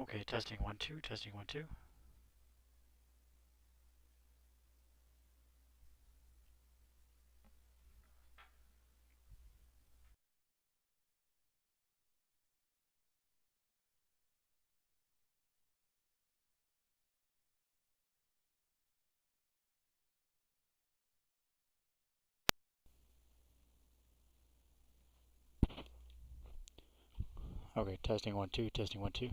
Okay, testing 1 2, testing 1 2. Okay, testing 1 2, testing 1 2.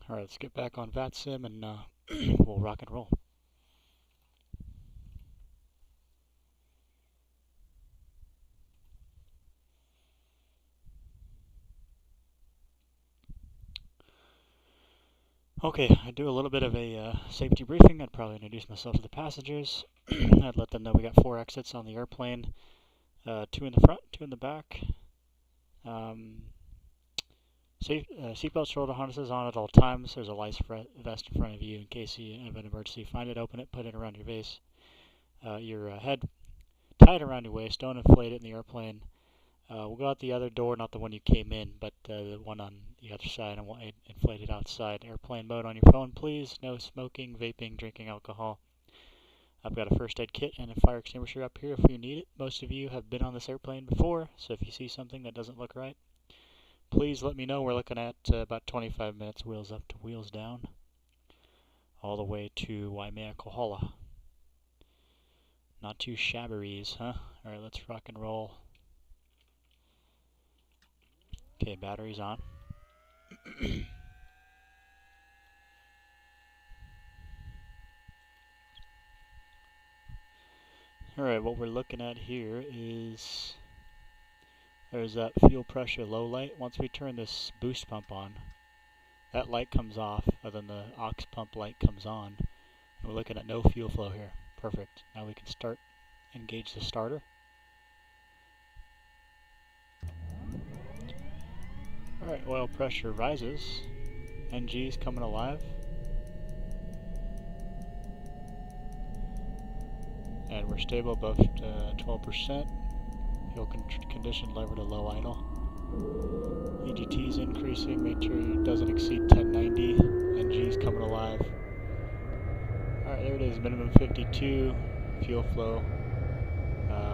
Alright, let's get back on VATSIM and we'll rock and roll. Okay, I do a little bit of a safety briefing. I'd probably introduce myself to the passengers. I'd let them know we got 4 exits on the airplane, 2 in the front, 2 in the back. Seatbelt, shoulder harnesses on at all times. There's a life vest in front of you in case you have an emergency. Find it, open it, put it around your base. Your head tied around your waist. Don't inflate it in the airplane. We'll go out the other door, not the one you came in, but the one on the other side, and we'll inflate it outside. Airplane mode on your phone, please. No smoking, vaping, drinking alcohol. I've got a first aid kit and a fire extinguisher up here if you need it. Most of you have been on this airplane before, so if you see something that doesn't look right, please let me know. We're looking at about 25 minutes, wheels up to wheels down, all the way to Waimea-Kohala. Not too shabberies, huh? Alright, let's rock and roll. Okay, batteries on. Alright, what we're looking at here is there's that fuel pressure low light. Once we turn this boost pump on, that light comes off, and then the aux pump light comes on. And we're looking at no fuel flow here. Perfect. Now we can start, engage the starter. Alright, oil pressure rises. NG's coming alive. And we're stable above 12%. Fuel condition lever to low idle. EGT's increasing. Make sure it doesn't exceed 1090. NG's coming alive. Alright, there it is. Minimum 52. Fuel flow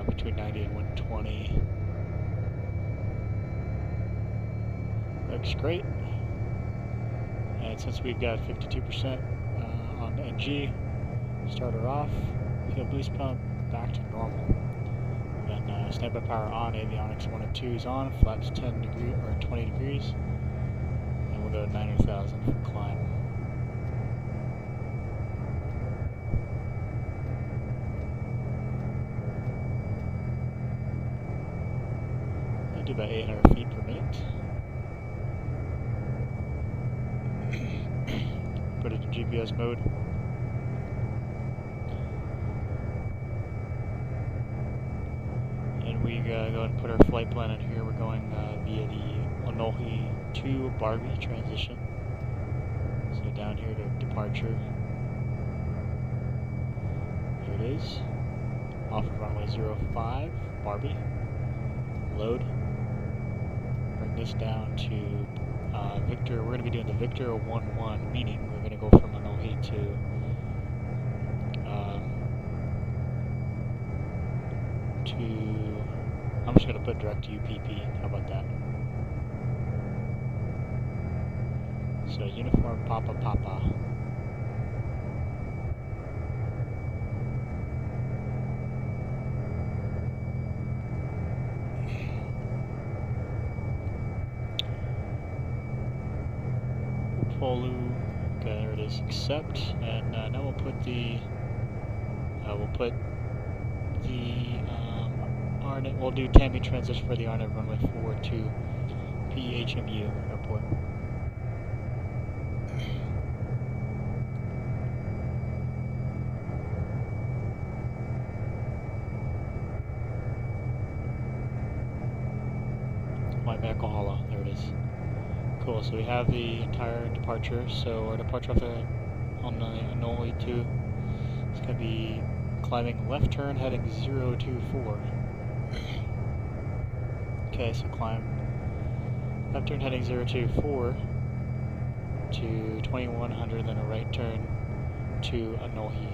between 90 and 120. Looks great. And since we've got 52% on NG, start her off. Fuel boost pump back to normal. And then standby power on, avionics 1 and 2 is on, flaps 10 degrees or 20 degrees. And we'll go to 90,000 for climb. I do about 800 feet per minute. Put it in GPS mode. And we go ahead and put our flight plan in here. We're going via the Onohi to Barbie transition. So down here to departure. Here it is. Off of runway 05, Barbie. Load. Bring this down to Victor. We're going to be doing the Victor 1-1, meaning we're going to go from Onohi to I'm just going to put direct to UPP. How about that? So uniform Papa Papa. Polu. Okay, there it is. Accept, and now we'll put the RNet. We'll do TAMI transition for the RNet runway 4 to PHMU airport. Waimea-Kohala. There it is. Cool, so we have the entire departure. So our departure on the Anoli 2 is going to be climbing left turn heading 024. Okay, so climb left turn heading 024 to 2100, then a right turn to Anohi.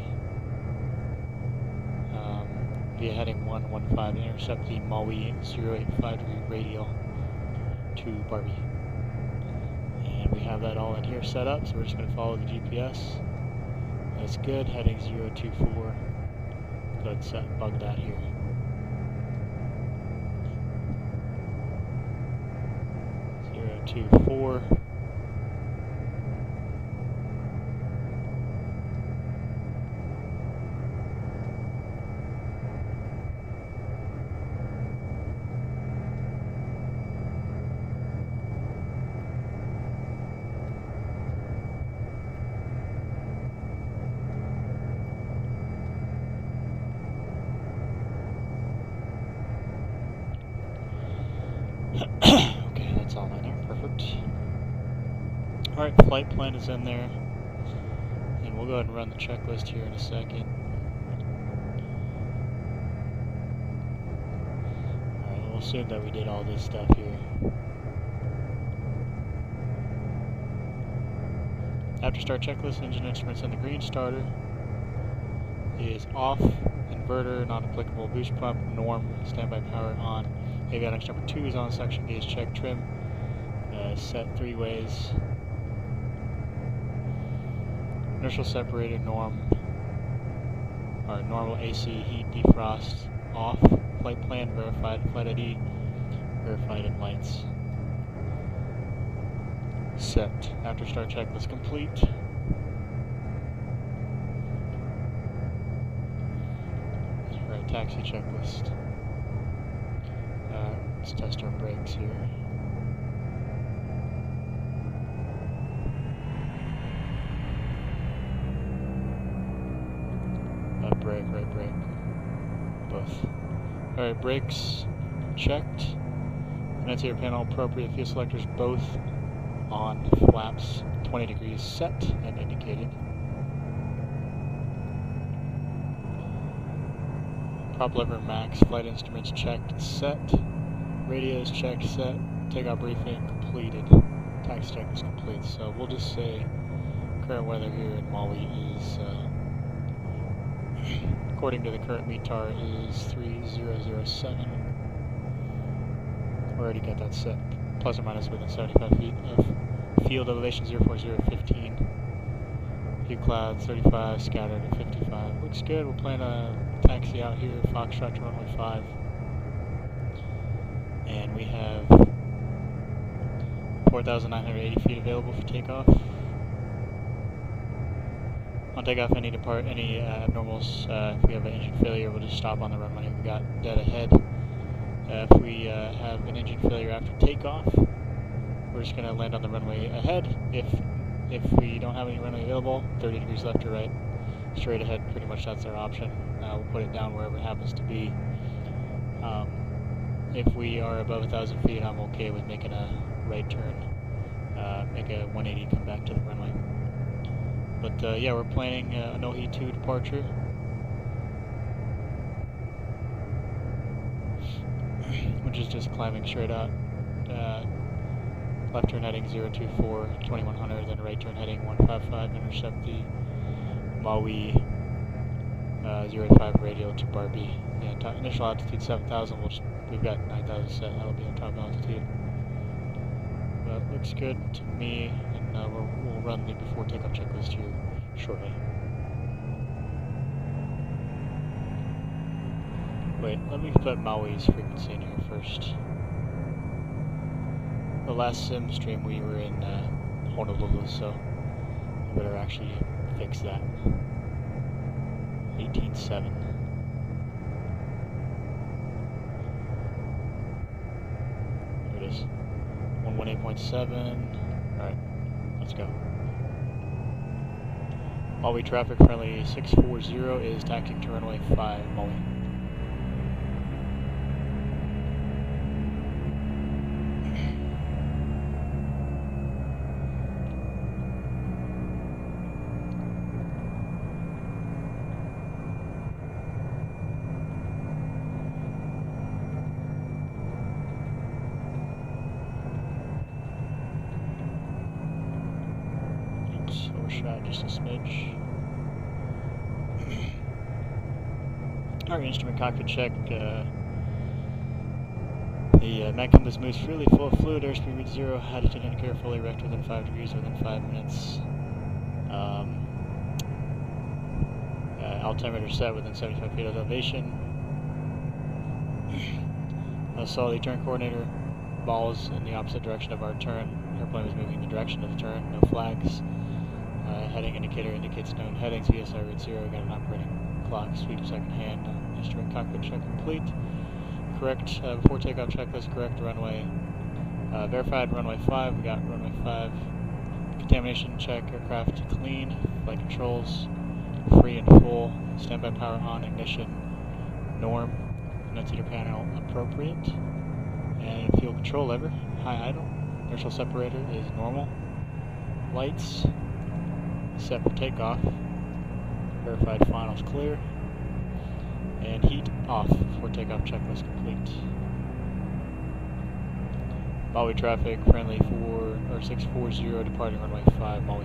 Via heading 115 to intercept the MUE 085 degree radial to Barbie. And we have that all in here set up, so we're just going to follow the GPS. That's good, heading 024. Go ahead and set, bug that here. Zero, 2, 4. Okay, that's all in there. Perfect. Alright, flight plan is in there. And we'll go ahead and run the checklist here in a second. Alright, we'll assume that we did all this stuff here. After start checklist, engine instruments in the green, starter is off, inverter, non-applicable, boost pump, norm, standby power on. Avionics number 2 is on, suction gauge check, trim, set 3 ways. Inertial separator norm, or normal AC heat defrost off. Flight plan verified, flight ID verified, and lights set. After start checklist complete. Alright, taxi checklist. Let's test our brakes here. Left brake, right brake. Both. Alright, brakes checked. Anti-air panel appropriate. Fuel selectors both on. Flaps 20 degrees set and indicated. Prop lever max. Flight instruments checked, set. Radios checked, set. Takeoff briefing completed. Taxi check is complete. So we'll just say current weather here in MUE is, according to the current METAR, is 3007. We already got that set. Plus or minus within 75 feet of field elevation 04015. Few clouds 35, scattered at 55. Looks good. We'll plan a taxi out here, Foxtrot to runway 5. And we have 4,980 feet available for takeoff. On takeoff, any abnormals, if we have an engine failure, we'll just stop on the runway. We've got dead ahead. If we have an engine failure after takeoff, we're just going to land on the runway ahead. If we don't have any runway available, 30 degrees left or right, straight ahead, pretty much that's our option. We'll put it down wherever it happens to be. If we are above 1,000 feet, I'm okay with making a right turn, make a 180, come back to the runway. But yeah, we're planning Anohi 2 departure. Which is just climbing straight out. Left turn heading 024, 2100, then right turn heading 155, intercept the MUE 085 radial to Barbie. Yeah, initial altitude 7,000, we've got 9,000 set, that'll be our top altitude. But looks good to me, and we'll run the before takeoff checklist here shortly. Wait, let me put MUE's frequency in here first. The last sim stream we were in Honolulu, so I better actually fix that. 18.7. There it is. 118.7. Alright, let's go. MUE traffic friendly 640 is taxiing to runway 5, MUE. overshot just a smidge. Alright, instrument cockpit check. The mag compass moves freely, full of fluid, airspeed reads 0, attitude indicator fully erect within 5 degrees within 5 minutes. Altimeter set within 75 feet of elevation. Saw the turn coordinator balls in the opposite direction of our turn. Airplane was moving in the direction of the turn, no flags. Heading indicator indicates known headings, VSI reads 0, got an operating clock, sweep second hand, instrument cockpit check complete. Correct, before takeoff checklist, correct runway. Verified runway 5, we got runway 5. Contamination check, aircraft clean, flight controls, free and full, standby power on, ignition, norm, annunciator panel appropriate, and fuel control lever, high idle, inertial separator is normal, lights, set for takeoff, verified finals clear, and heat off for takeoff checklist complete. Maui traffic, friendly 640, departing runway 5, Maui.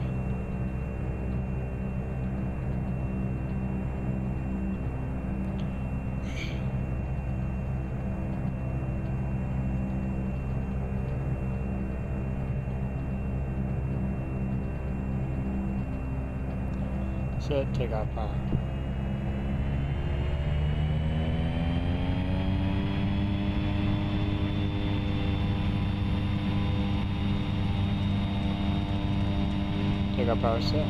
Set, takeoff power. Takeoff power set.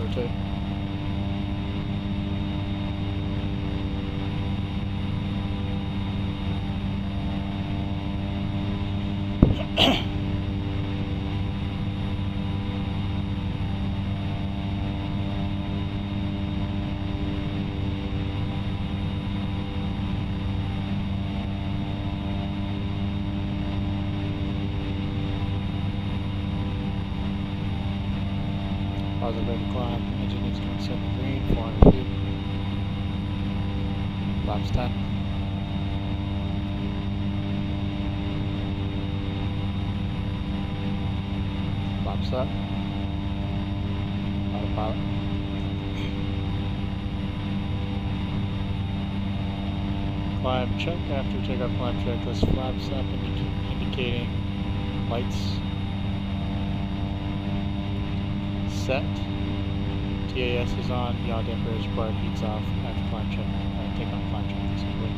Rotate. Positive rate of climb, engine instrument setting green, 400 feet. Flaps 10. Flaps up. Autopilot. Climb check, after takeoff climb checklist, flaps up indicating lights. Set. TAS is on, yaw damper is required, heats off, after climb check, takeoff climb check is complete.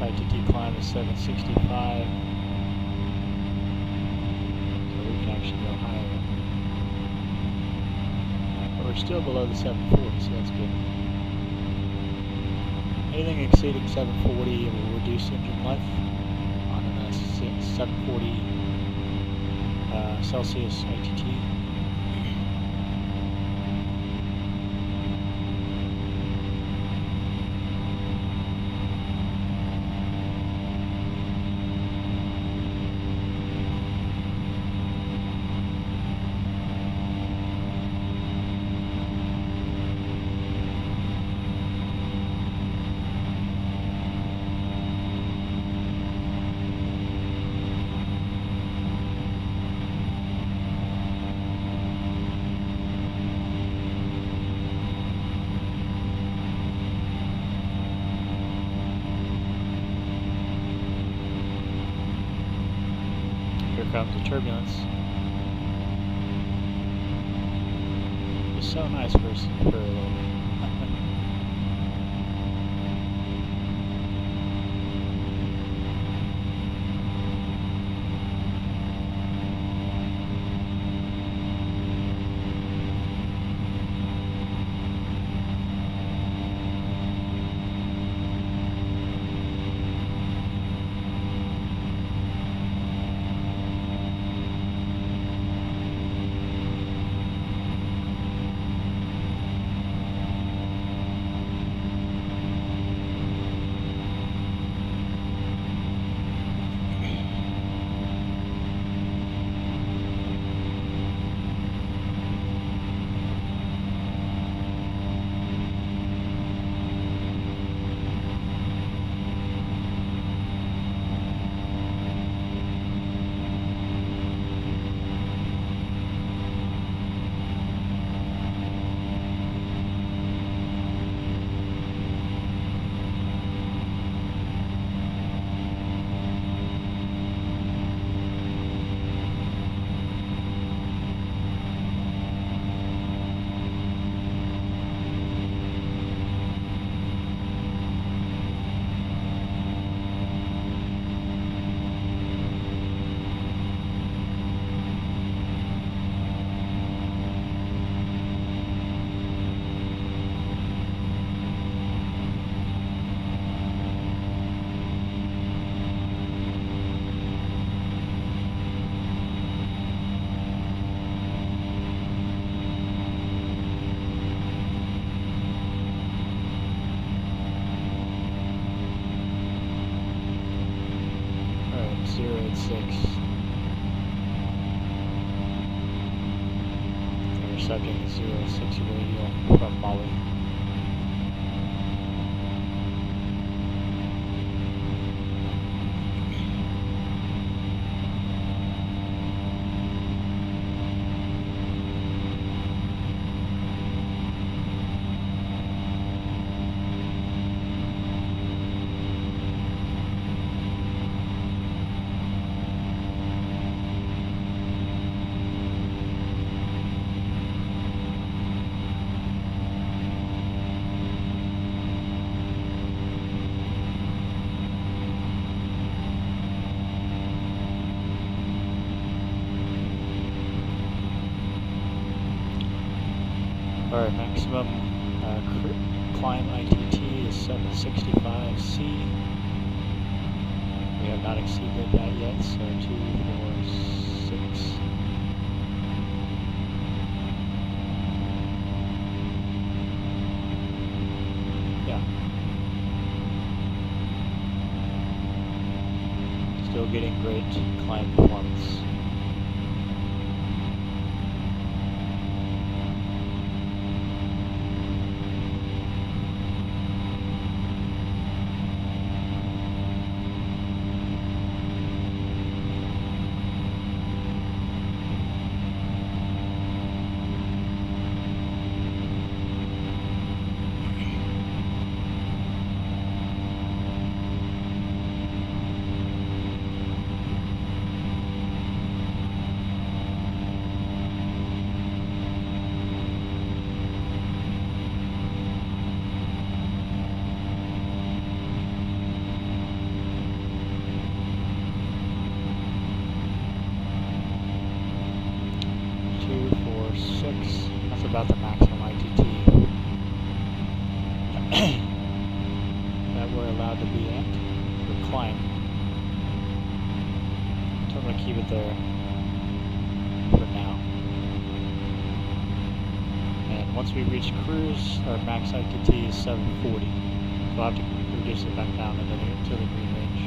max ITT climb is 765. So we can actually go higher. But we're still below the 740, so that's good. Anything exceeding 740 will reduce engine life on a 740 Celsius ITT. Here comes the turbulence. It's so nice for a little bit. Alright, 086. Intercepting the 06 radial from Mali. Alright, maximum climb ITT is 765C. We have not exceeded that yet, so 2, 4, 6. Yeah. Still getting great climb performance. gonna keep it there for now. And once we reach cruise, our max ITT is 740. So I'll have to reduce it back down until the green range.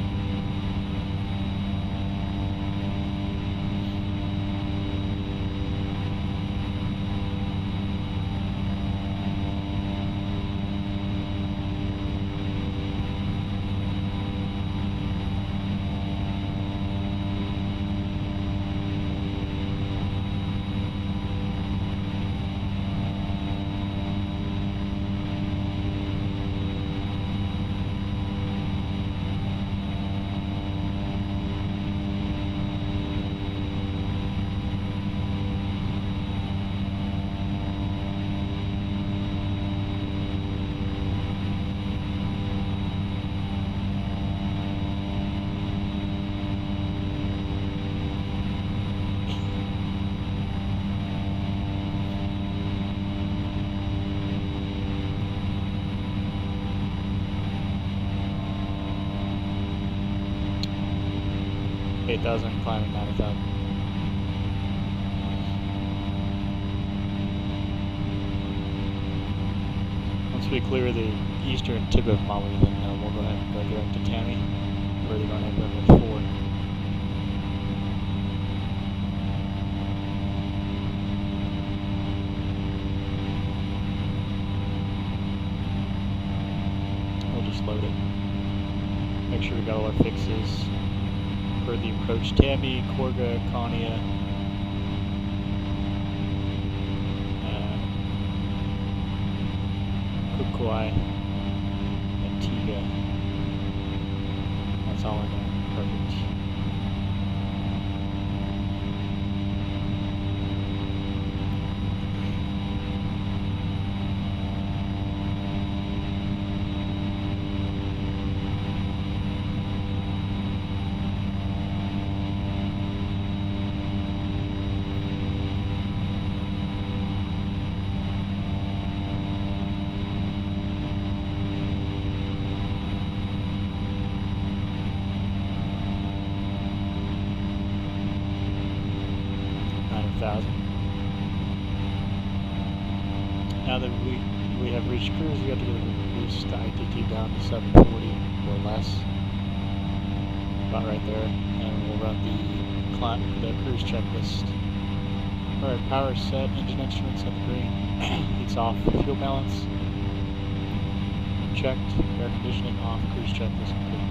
$8,000 climbing 90,000. Once we clear the eastern tip of Maui, then we'll go ahead and go direct to Tammy, where they're going to have runway 4. We'll just load it. Make sure we got all our fixes. For the approach, Tammy, Korga, Kania, KOA, and Tiga. That's all in there. Perfect. Now that we have reached cruise, we have to reduce the ITT down to 740 or less, about right there, and we'll run the cruise checklist. Alright, power set, engine instruments set the green, heats off, fuel balance checked, air conditioning off, cruise checklist complete.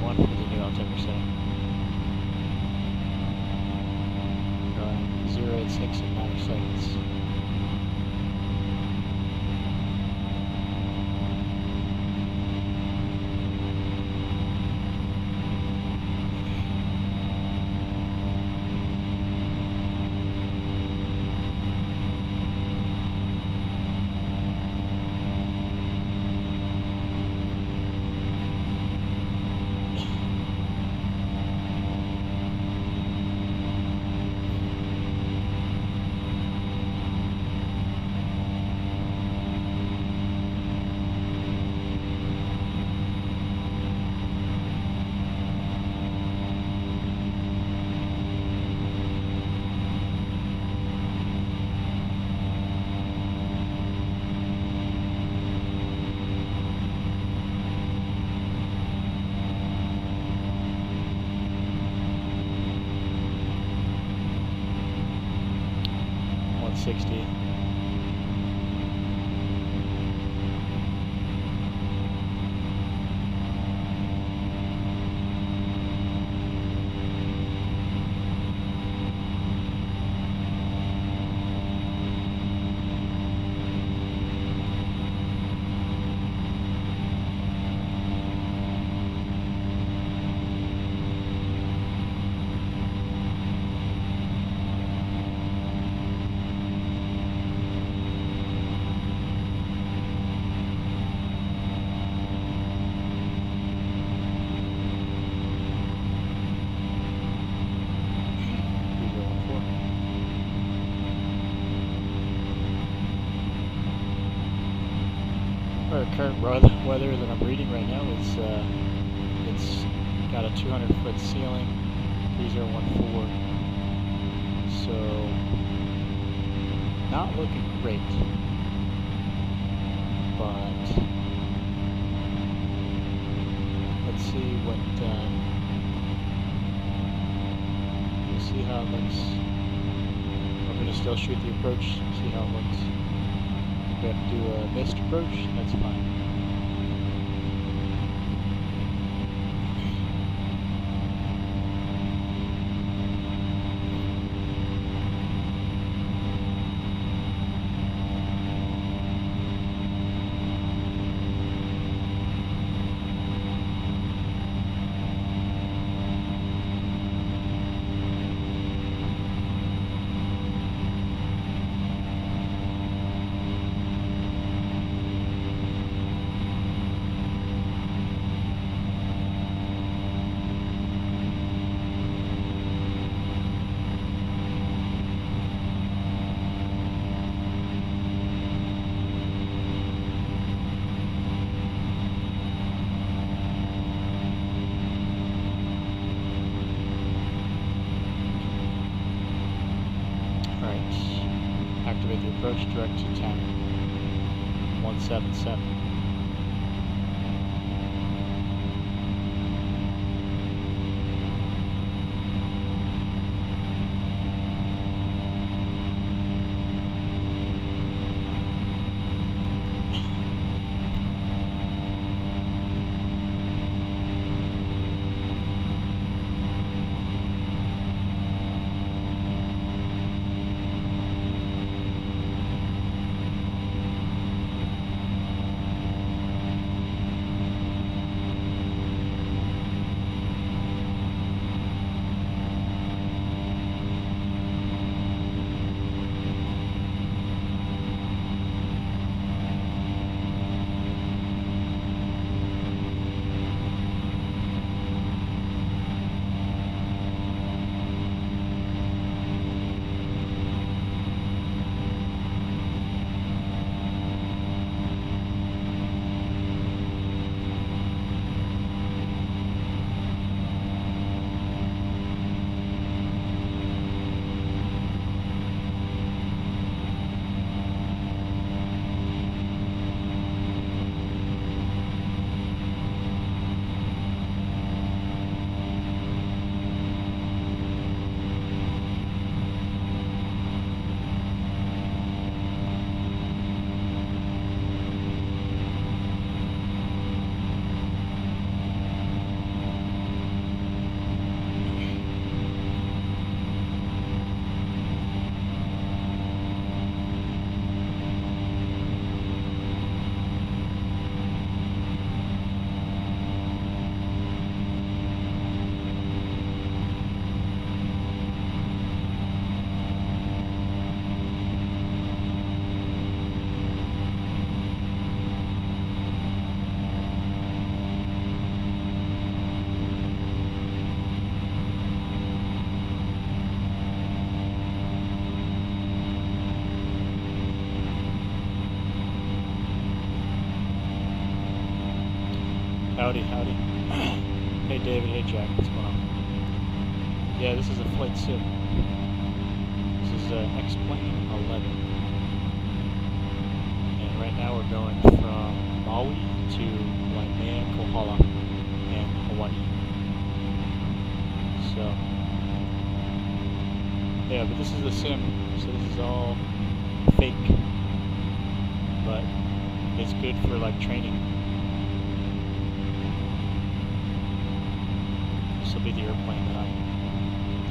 One for the new altimeter setting. 086 in 90 seconds. current weather that I'm reading right now is it's got a 200-foot ceiling, 3014. So not looking great, but let's see what we'll see how it looks. I'm gonna still shoot the approach, see how it looks. If we have to do a missed approach, that's fine. Activate the approach direct to town 177. Howdy, howdy. Hey David, hey Jack, what's going on? Yeah, this is a flight sim. This is X-Plane 11. And right now we're going from Maui to Waimea, Kohala, and Hawaii. So, yeah, but this is the sim, so this is all fake. But it's good for like training. This will be the airplane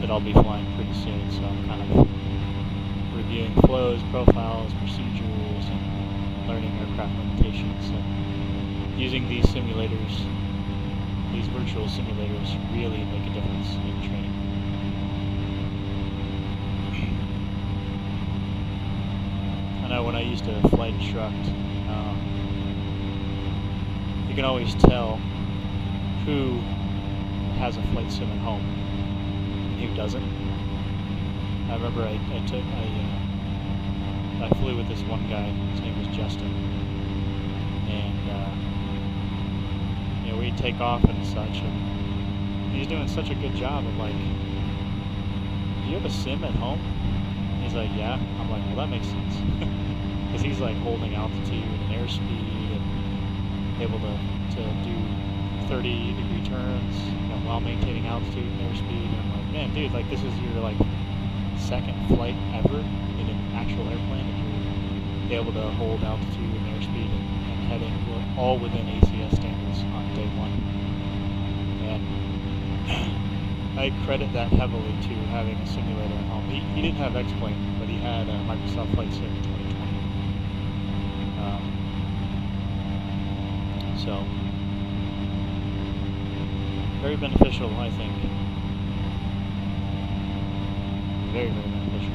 that I'll be flying pretty soon, so I'm kind of reviewing flows, profiles, procedures, and learning aircraft limitations. And using these simulators, these virtual simulators, really make a difference in training. I know when I used to flight instruct, you can always tell who has a flight sim at home and who doesn't. I remember I flew with this one guy, his name was Justin, and you know, we take off and such, and he's doing such a good job of like, do you have a sim at home? And he's like, yeah. I'm like, well, that makes sense, because he's like holding altitude and airspeed and able to do 30-degree turns, you know, while maintaining altitude and airspeed. And I'm like, man, dude, like this is your like second flight ever in an actual airplane, and you're able to hold altitude and airspeed and heading all within ACS standards on day one. And I credit that heavily to having a simulator at home. He didn't have X-Plane, but he had Microsoft Flight Sim 2020. So, very beneficial, I think. Very, very beneficial.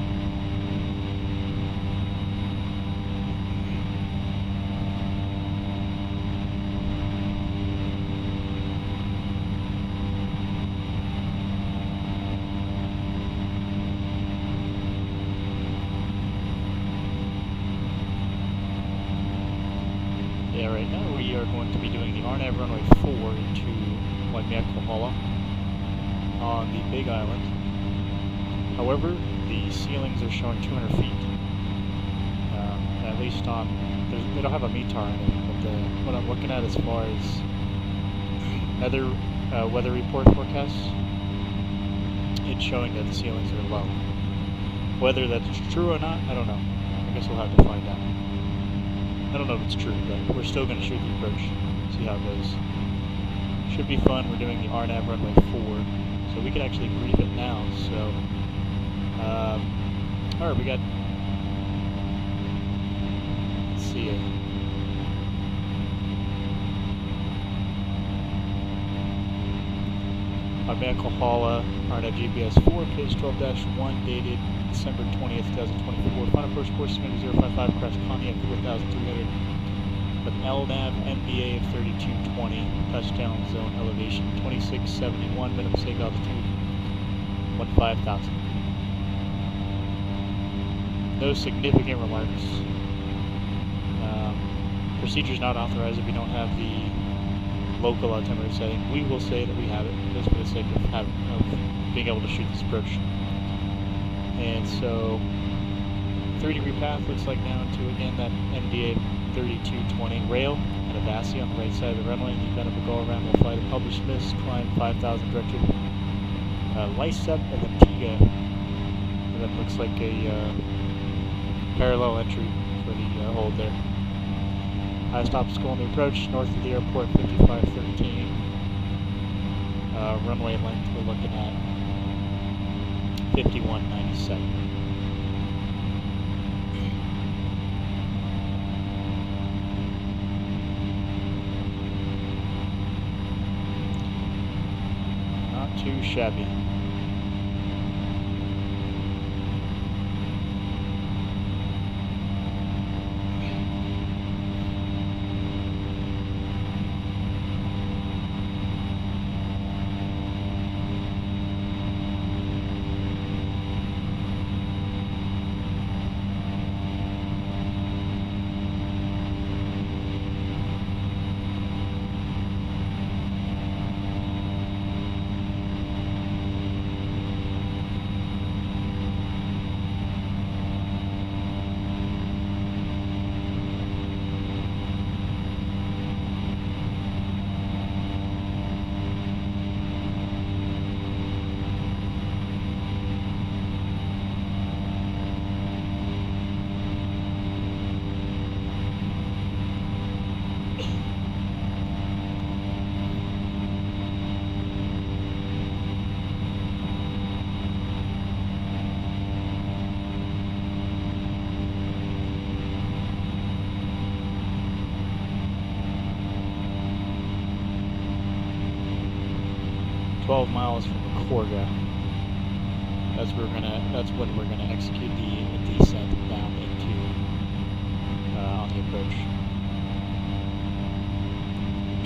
Yeah, right now we are going to be doing the RNAV runway 4 into Mokulele on the Big Island. However, the ceilings are showing 200 feet. At least on, they don't have a METAR or anything, but what I'm looking at as far as other weather report forecasts, it's showing that the ceilings are low. Whether that's true or not, I don't know. I guess we'll have to find out. I don't know if it's true, but we're still going to shoot the approach, see how it goes. Should be fun. We're doing the RNAV runway 4, so we can actually brief it now. So, alright, we got, let's see it. Mokulele, RNAV GPS 4, case 12-1, dated December 20th, 2024. Final approach course 055, crest Pontiac 4,300 with LNAV MBA of 3220, touchdown zone elevation 2671, minimum safe altitude 15,000. No significant remarks. Procedures not authorized if you don't have the local altimeter setting. We will say that we have it, just for the sake of being able to shoot this approach. And so, 3-degree path looks like now to, again, that MDA 3220 rail and a VATSIM on the right side of the runway. In the event of a go-around, we'll fly to published miss, climb 5,000 directed Lysep and then Tiga. And then looks like a parallel entry for the hold there. Highest obstacle on the approach, north of the airport, 5513. Runway length, we're looking at 5197. Not too shabby. Miles from Korga. That's when we're gonna execute the descent down into on the approach.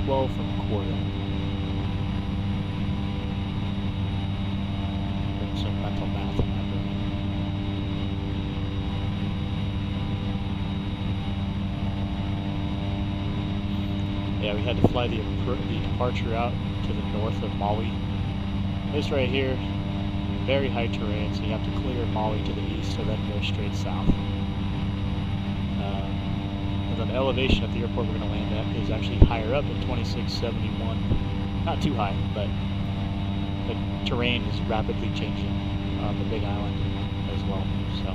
12 from Korga. Doing some mental math in my brain. Yeah, we had to fly the departure out to the north of Maui. This right here, very high terrain, so you have to clear Maui to the east and then go straight south. And then the elevation at the airport we're going to land at is actually higher up at 2671. Not too high, but the terrain is rapidly changing on the Big Island as well. So.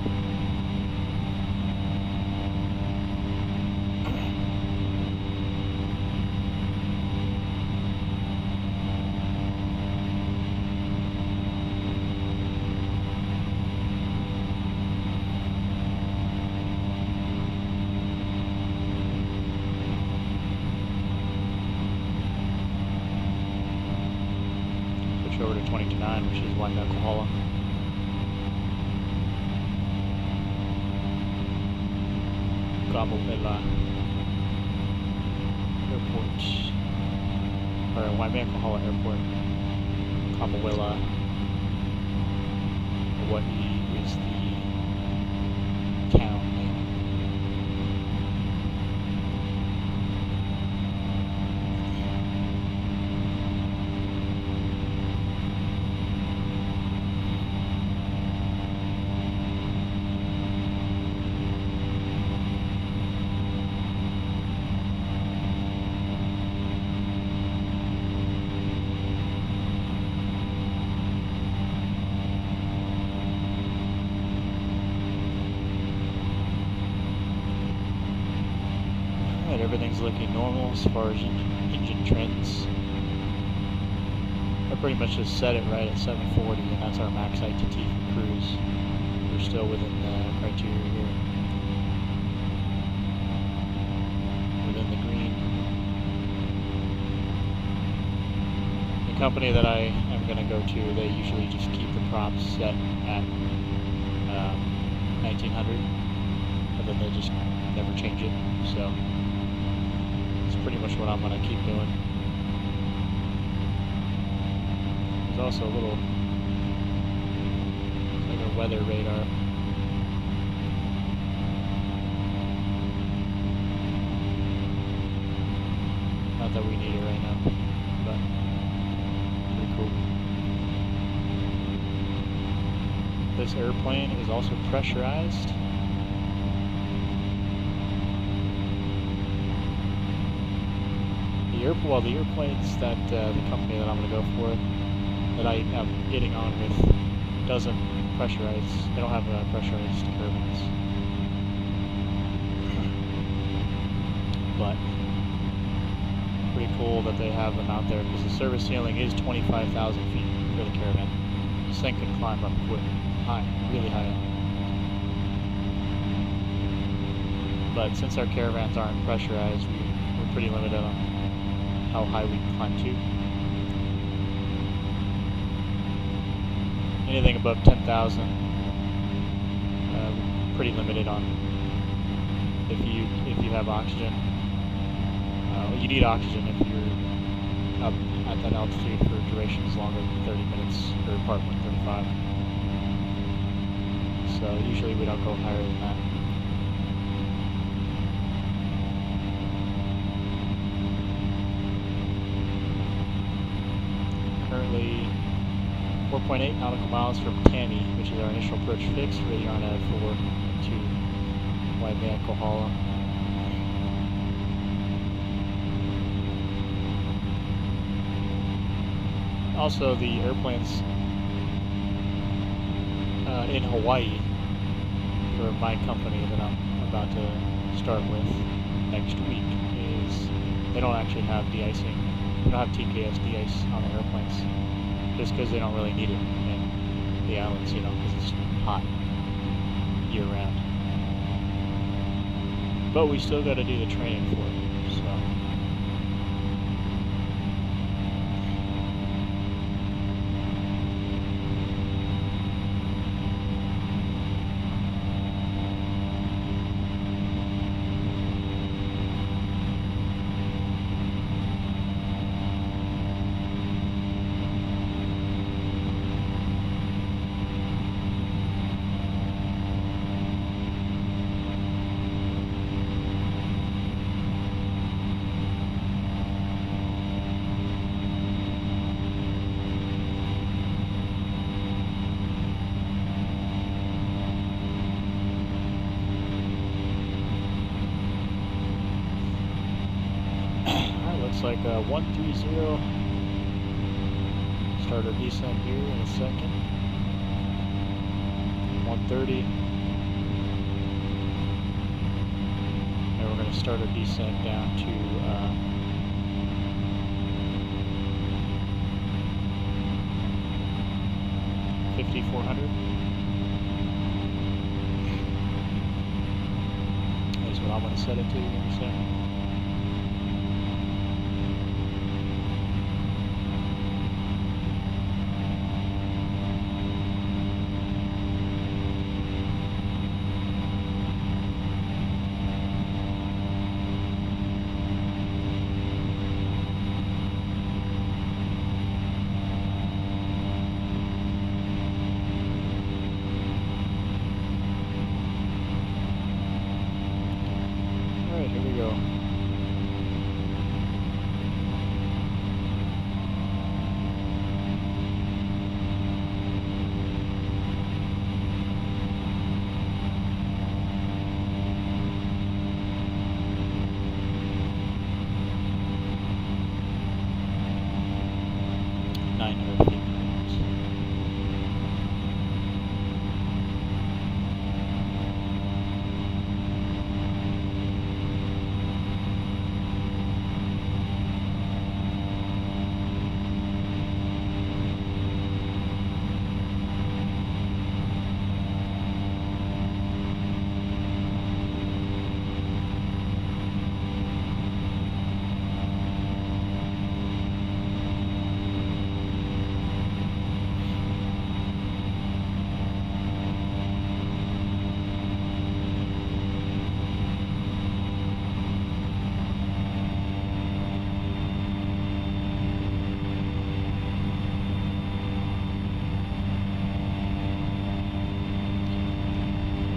Over to 22.9, which is Waimakuhala. Mokulele Airport, or Waimakuhala Airport. Mokulele, Hawaii is the town name. Everything's looking normal as far as engine trends. I pretty much just set it right at 740, and that's our max ITT for cruise. We're still within the criteria here. Within the green. The company that I am going to go to, they usually just keep the props set at 1900, and then they just never change it. So pretty much what I'm going to keep doing. There's also a little, it's like a weather radar. Not that we need it right now, but pretty cool. This airplane is also pressurized. The airplanes that the company that I'm going to go for, that I am getting on with, doesn't pressurize. They don't have pressurized turbines. But pretty cool that they have them out there, because the service ceiling is 25,000 feet for the Caravan. This thing can climb up quick, high, really high up. But since our Caravans aren't pressurized, we're pretty limited on how high we can climb to. Anything above 10,000, pretty limited on if you have oxygen. You need oxygen if you're up at that altitude for durations longer than 30 minutes or part 135. So usually we don't go higher than that. Currently 4.8 nautical miles from Tammy, which is our initial approach fix, really on Ad4 to Waimakuhala. Also, the airplanes in Hawaii for my company that I'm about to start with next week is they don't actually have de-icing. They don't have TKS de-ice on the airplanes, just because they don't really need it in the islands, you know, because it's hot year-round. But we still got to do the training for it, so. looks like 130. Start our descent here in a second. 130. And we're going to start our descent down to 5,400. That's what I'm going to set it to in a second. Here we go.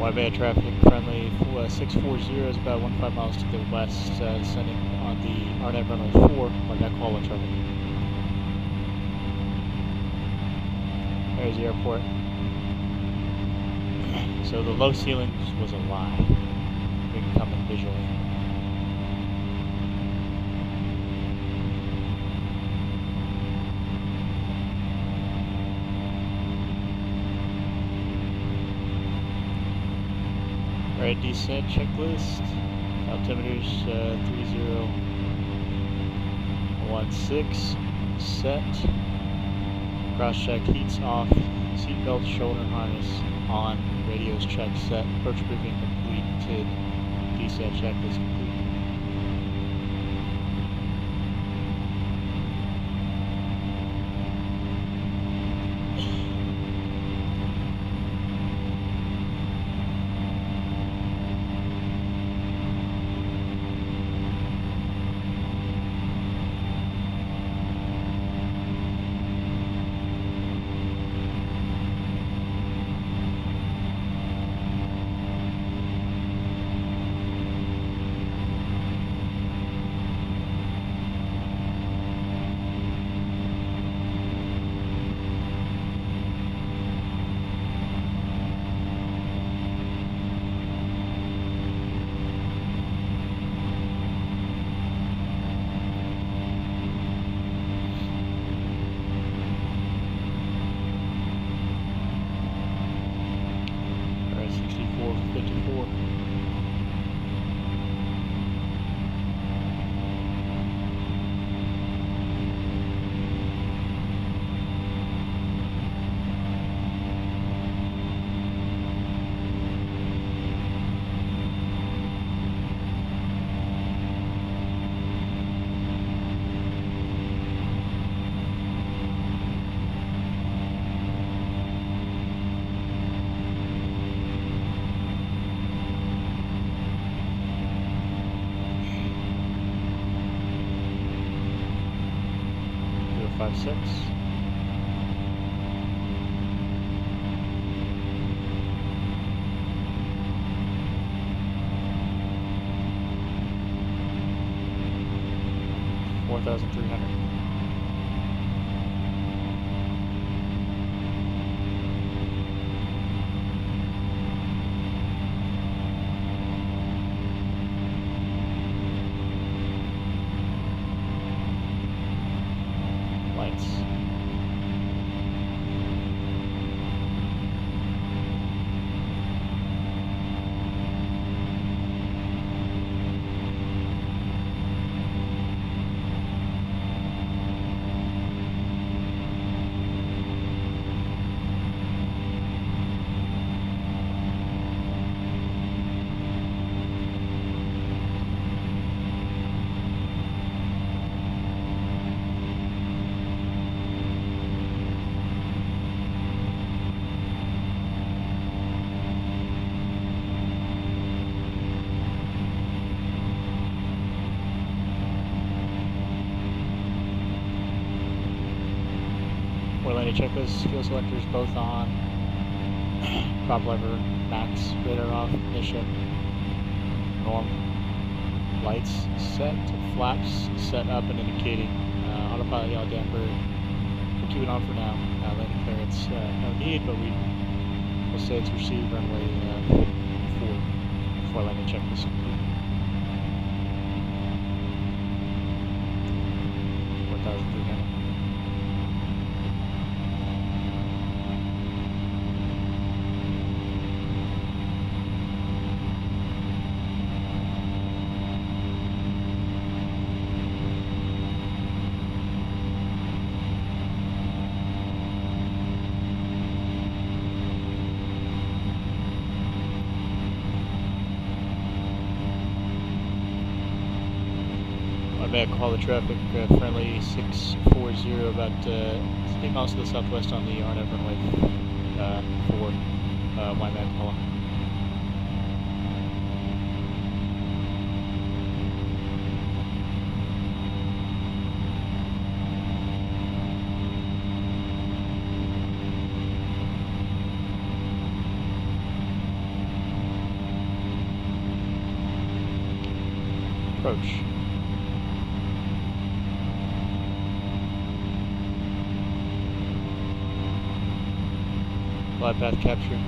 Wide traffic friendly 640 is about 15 miles to the west, descending on the RNAV runway 4 by KOA traffic. There's the airport. So the low ceilings was a lie. We can come in visually. Alright, descent checklist. Altimeters 3016. Set. Cross check, heats off. Seatbelt, shoulder harness on. Radios check, set. Approach briefing completed. Descent checklist complete. Six. $4,300. 4-landing checklist, fuel selectors both on, prop lever, max, radar off, ignition, norm, lights set, flaps set up and indicating, autopilot yaw damper, we'll keep it on for now, landing clearance, no need, but we'll say it's received runway 4 landing checklist complete. 4,300. Back, call the traffic, friendly 640, about 3 miles to the southwest on the RNF runway 4, Wyman KOA. Approach. Glide path capture.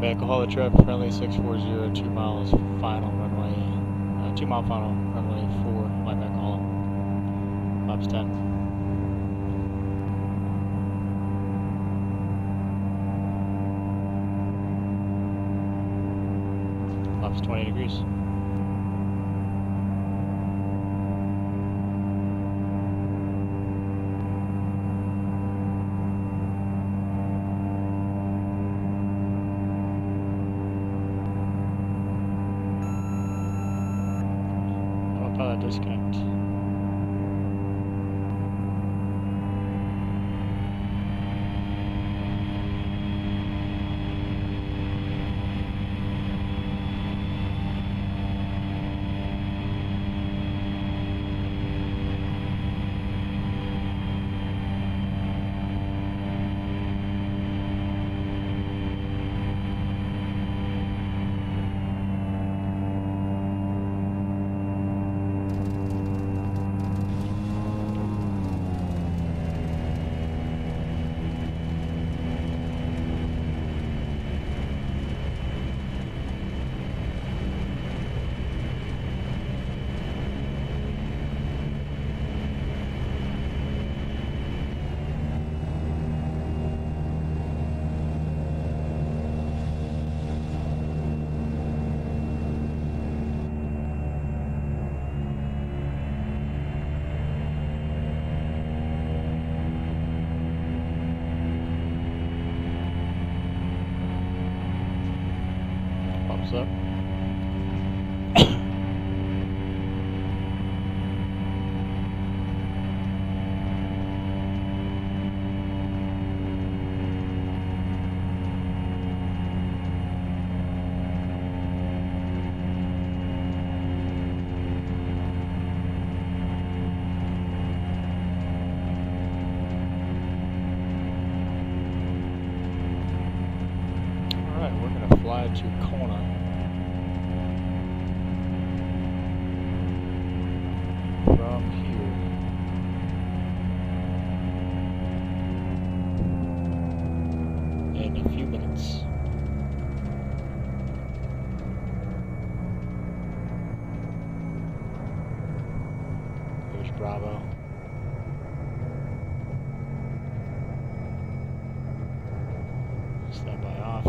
Back, call the traffic, friendly 640, 2 miles final runway, 2 mile final runway 4, my back call, flaps 10. Flaps 20 degrees. Disconnect. Up. fly to Kona. From here. In a few minutes. There's Bravo. Standby off.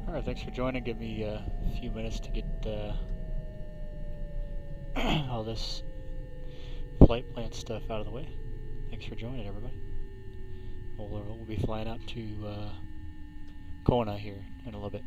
Alright, thanks for joining. Give me a few minutes to get all this flight plan stuff out of the way. Thanks for joining, everybody. We'll be flying out to Kona here in a little bit.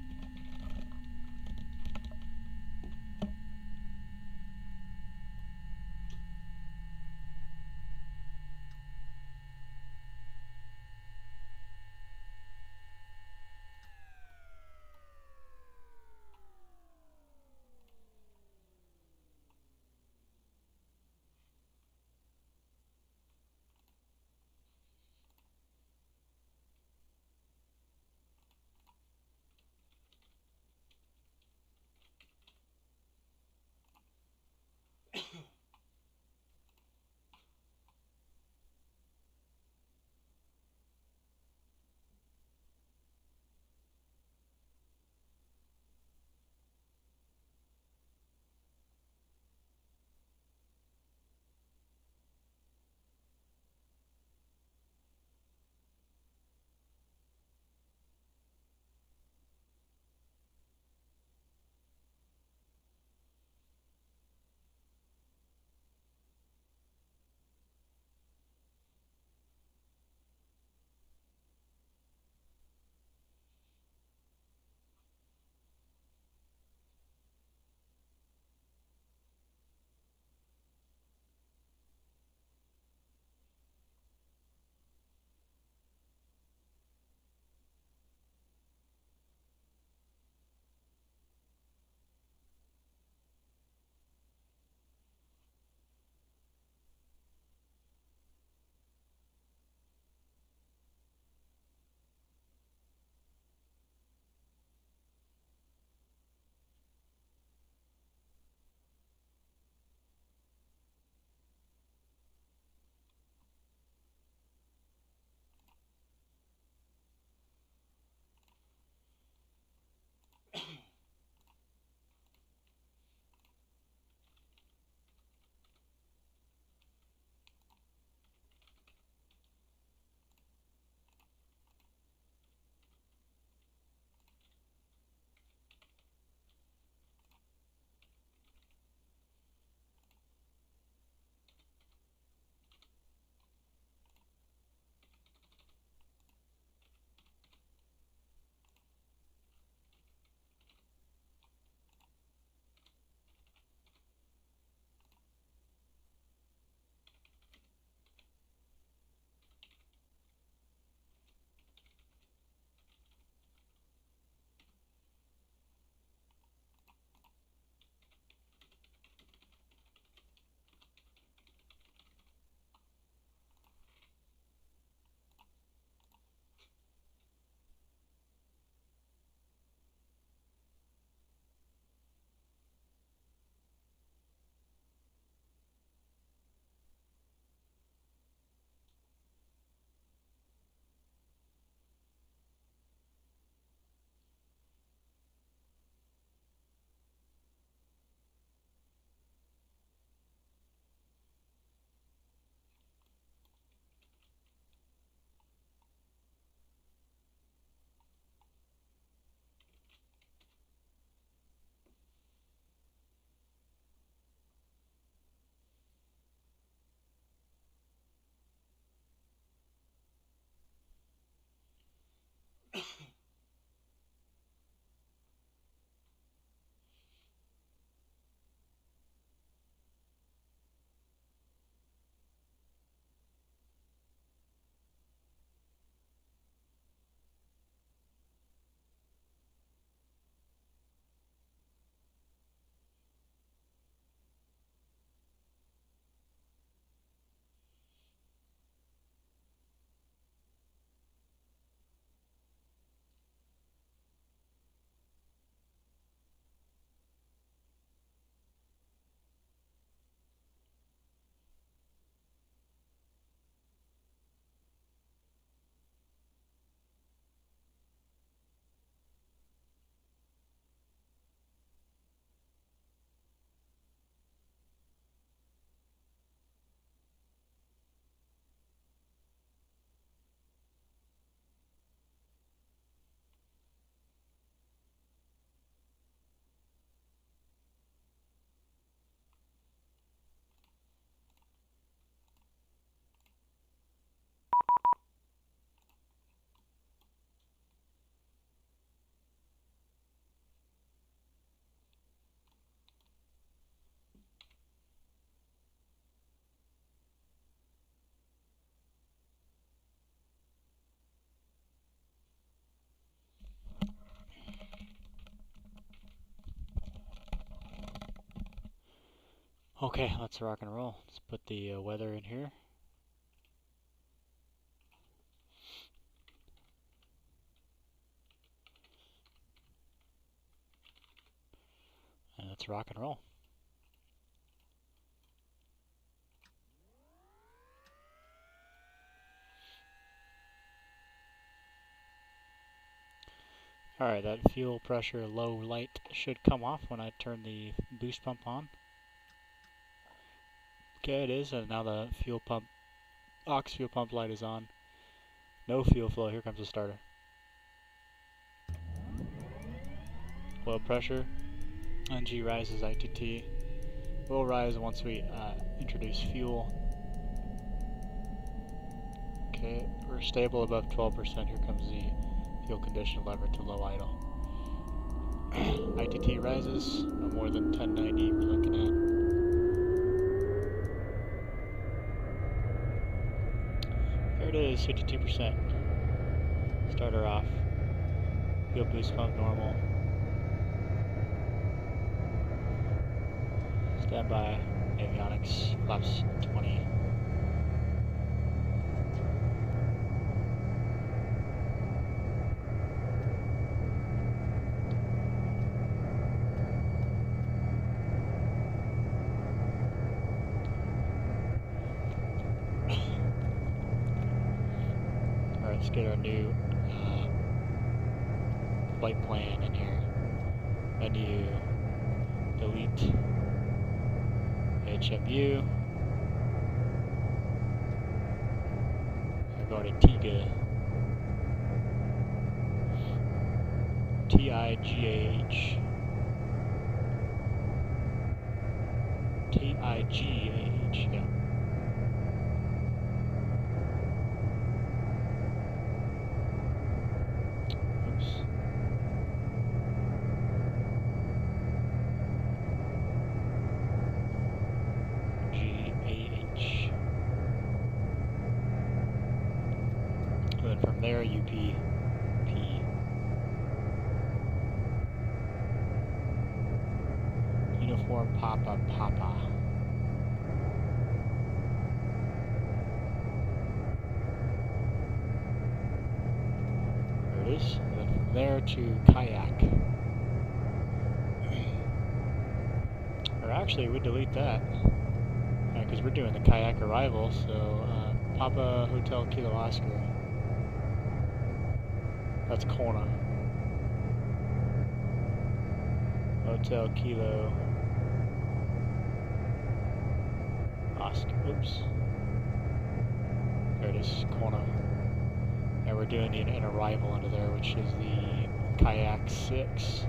Okay, let's rock and roll. Let's put the weather in here. And let's rock and roll. Alright, that fuel pressure low light should come off when I turn the boost pump on. Okay, it is, and now the fuel pump, aux fuel pump light is on. No fuel flow, here comes the starter. Low pressure, NG rises, ITT will rise once we introduce fuel. Okay, we're stable above 12%, here comes the fuel condition lever to low idle. ITT rises, more than 1090 we're looking at. There it is, 52%. Starter off. Fuel boost pump normal. Standby, avionics, flaps 20. Let's get our new flight plan in here. Menu, delete, HMU. We're going to TIGA. TIGAH. TIGAH, yeah. From there, UP, P. Uniform Papa Papa. There it is. And then from there to kayak. Or actually, we delete that. Because we're doing the kayak arrival, so Papa Hotel Kilo Oscar. That's Kona. Hotel Kilo Oscar. Oops. There it is, Kona. And we're doing an arrival under there, which is the Kayak 6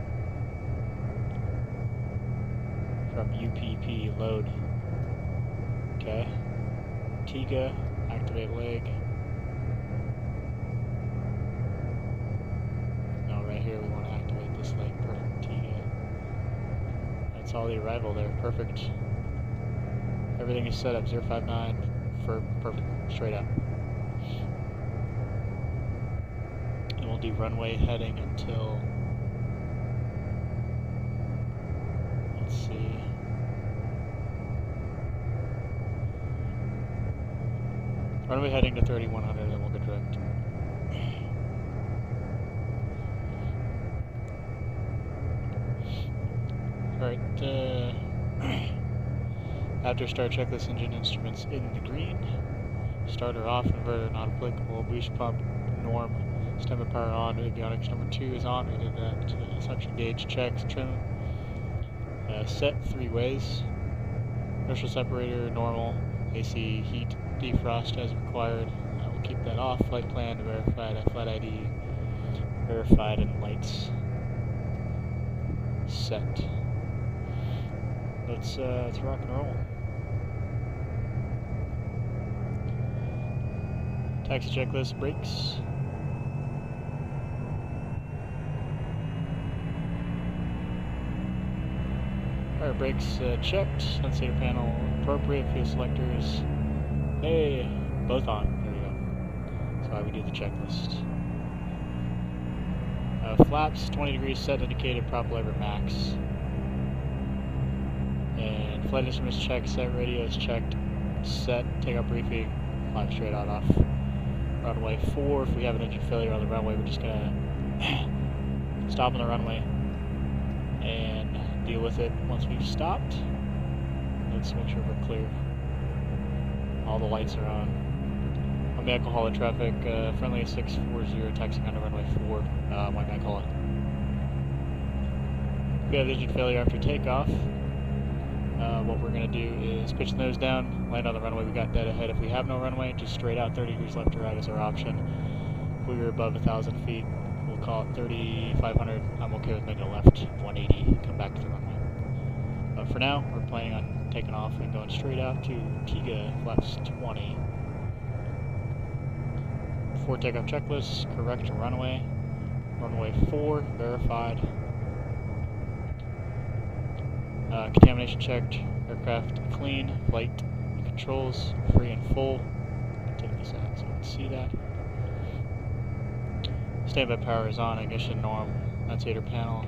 from UPP load. Okay. Tiga, activate leg. Here we want to activate this leg. Perfect. Tiga. That's all the arrival there. Perfect. Everything is set up. 059 for perfect. Straight up. And we'll do runway heading until, let's see, runway heading to 3100, and we'll go direct. Alright, after start, checklist engine instruments in the green. Starter off, inverter not applicable, boost pump norm, stemmer power on, avionics number 2 is on, we did that. Suction gauge checks, trim, set 3 ways. Inertial separator normal, AC heat defrost as required. We'll keep that off. Flight plan verified, flight ID verified, and lights set. Let's rock and roll. Taxi checklist, brakes. Alright, brakes checked. Sensor panel appropriate. Fuel selectors. Hey, both on. There we go. That's why we do the checklist. Flaps 20 degrees set, indicated prop lever max. And flight instruments checked, set radios checked, set, takeoff briefing, climb straight out off runway 4. If we have an engine failure on the runway, we're just gonna stop on the runway and deal with it once we've stopped. Let's make sure we're clear. All the lights are on. On the Mokulele traffic, friendly 640, taxiing on runway 4, white Mokulele. If we have engine failure after takeoff, what we're going to do is pitch the nose down, land on the runway we got dead ahead. If we have no runway, just straight out 30 degrees left to right is our option. If we were above 1,000 feet, we'll call it 3,500. I'm okay with making a left 180, come back to the runway. But for now, we're planning on taking off and going straight out to Kiga, flaps 20. Before takeoff checklist, correct runway. Runway 4, verified. Contamination checked, aircraft clean, flight controls free and full. Take this out so you can see that. Standby power is on, ignition norm, annunciator panel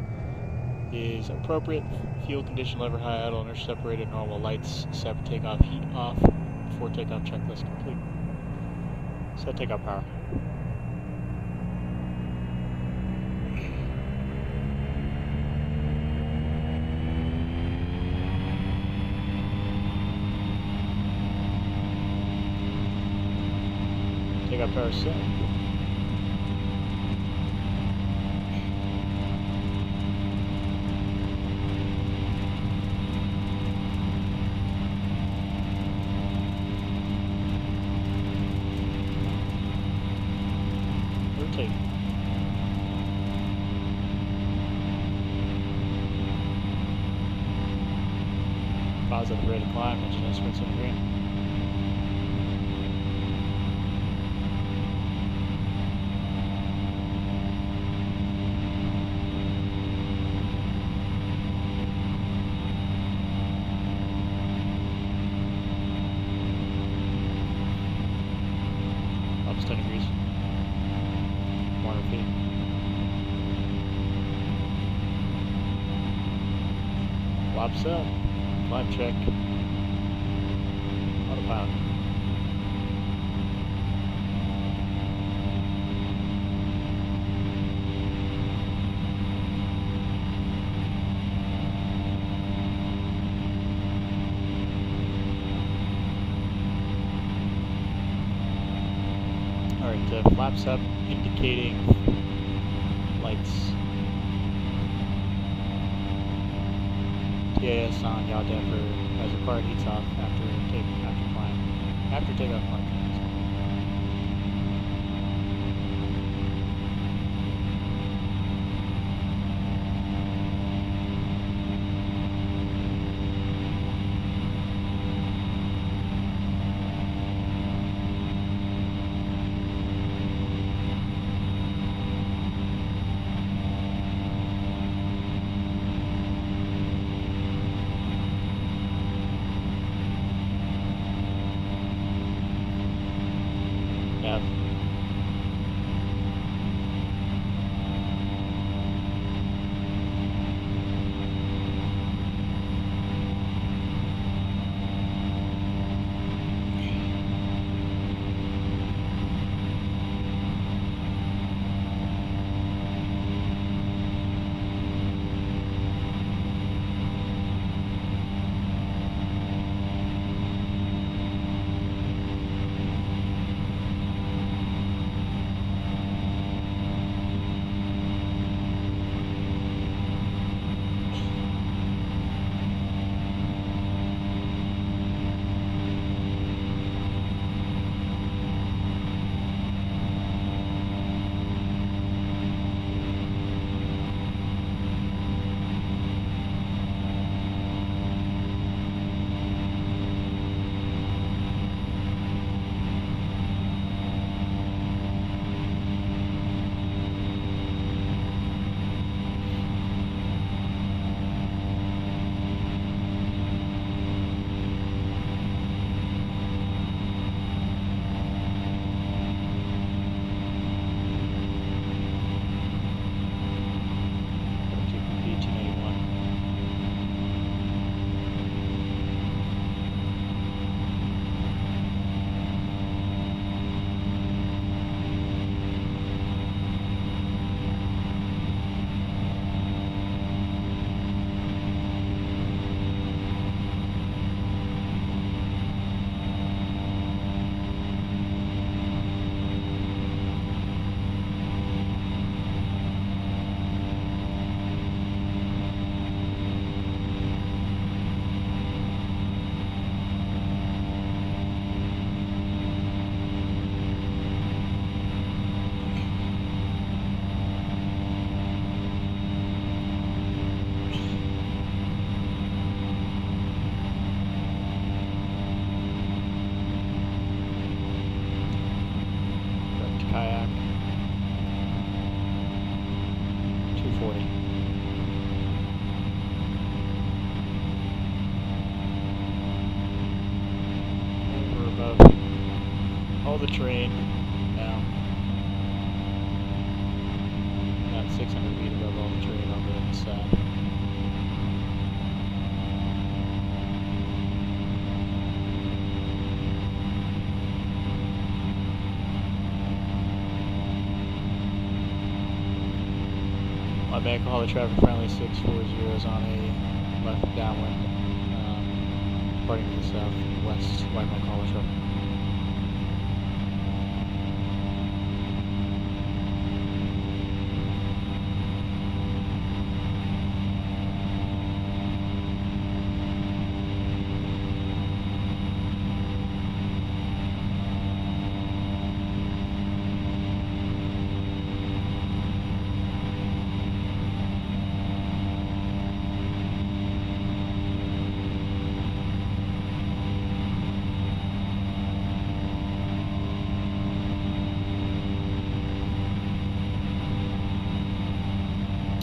is appropriate, fuel condition lever high, idle, inertia separated, normal lights, set takeoff heat off, before takeoff checklist complete. Set takeoff power. Takeoff power set. Rotate. Positive rate of climb, engine instruments in green. Ups 10 degrees. 400 feet. Flaps up. Climb check. Autopilot. Alright, flaps up, indicating lights. TAS on, yaw damper as required, heats off after takeoff climb. 40. We're above all the terrain now. About 600 feet above all the terrain over on this side. My bank will hold the traffic friendly 640 is on a left downwind, departing to the southwest, white bank hauler truck.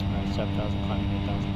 Alright, 7,000, climbing 8,000.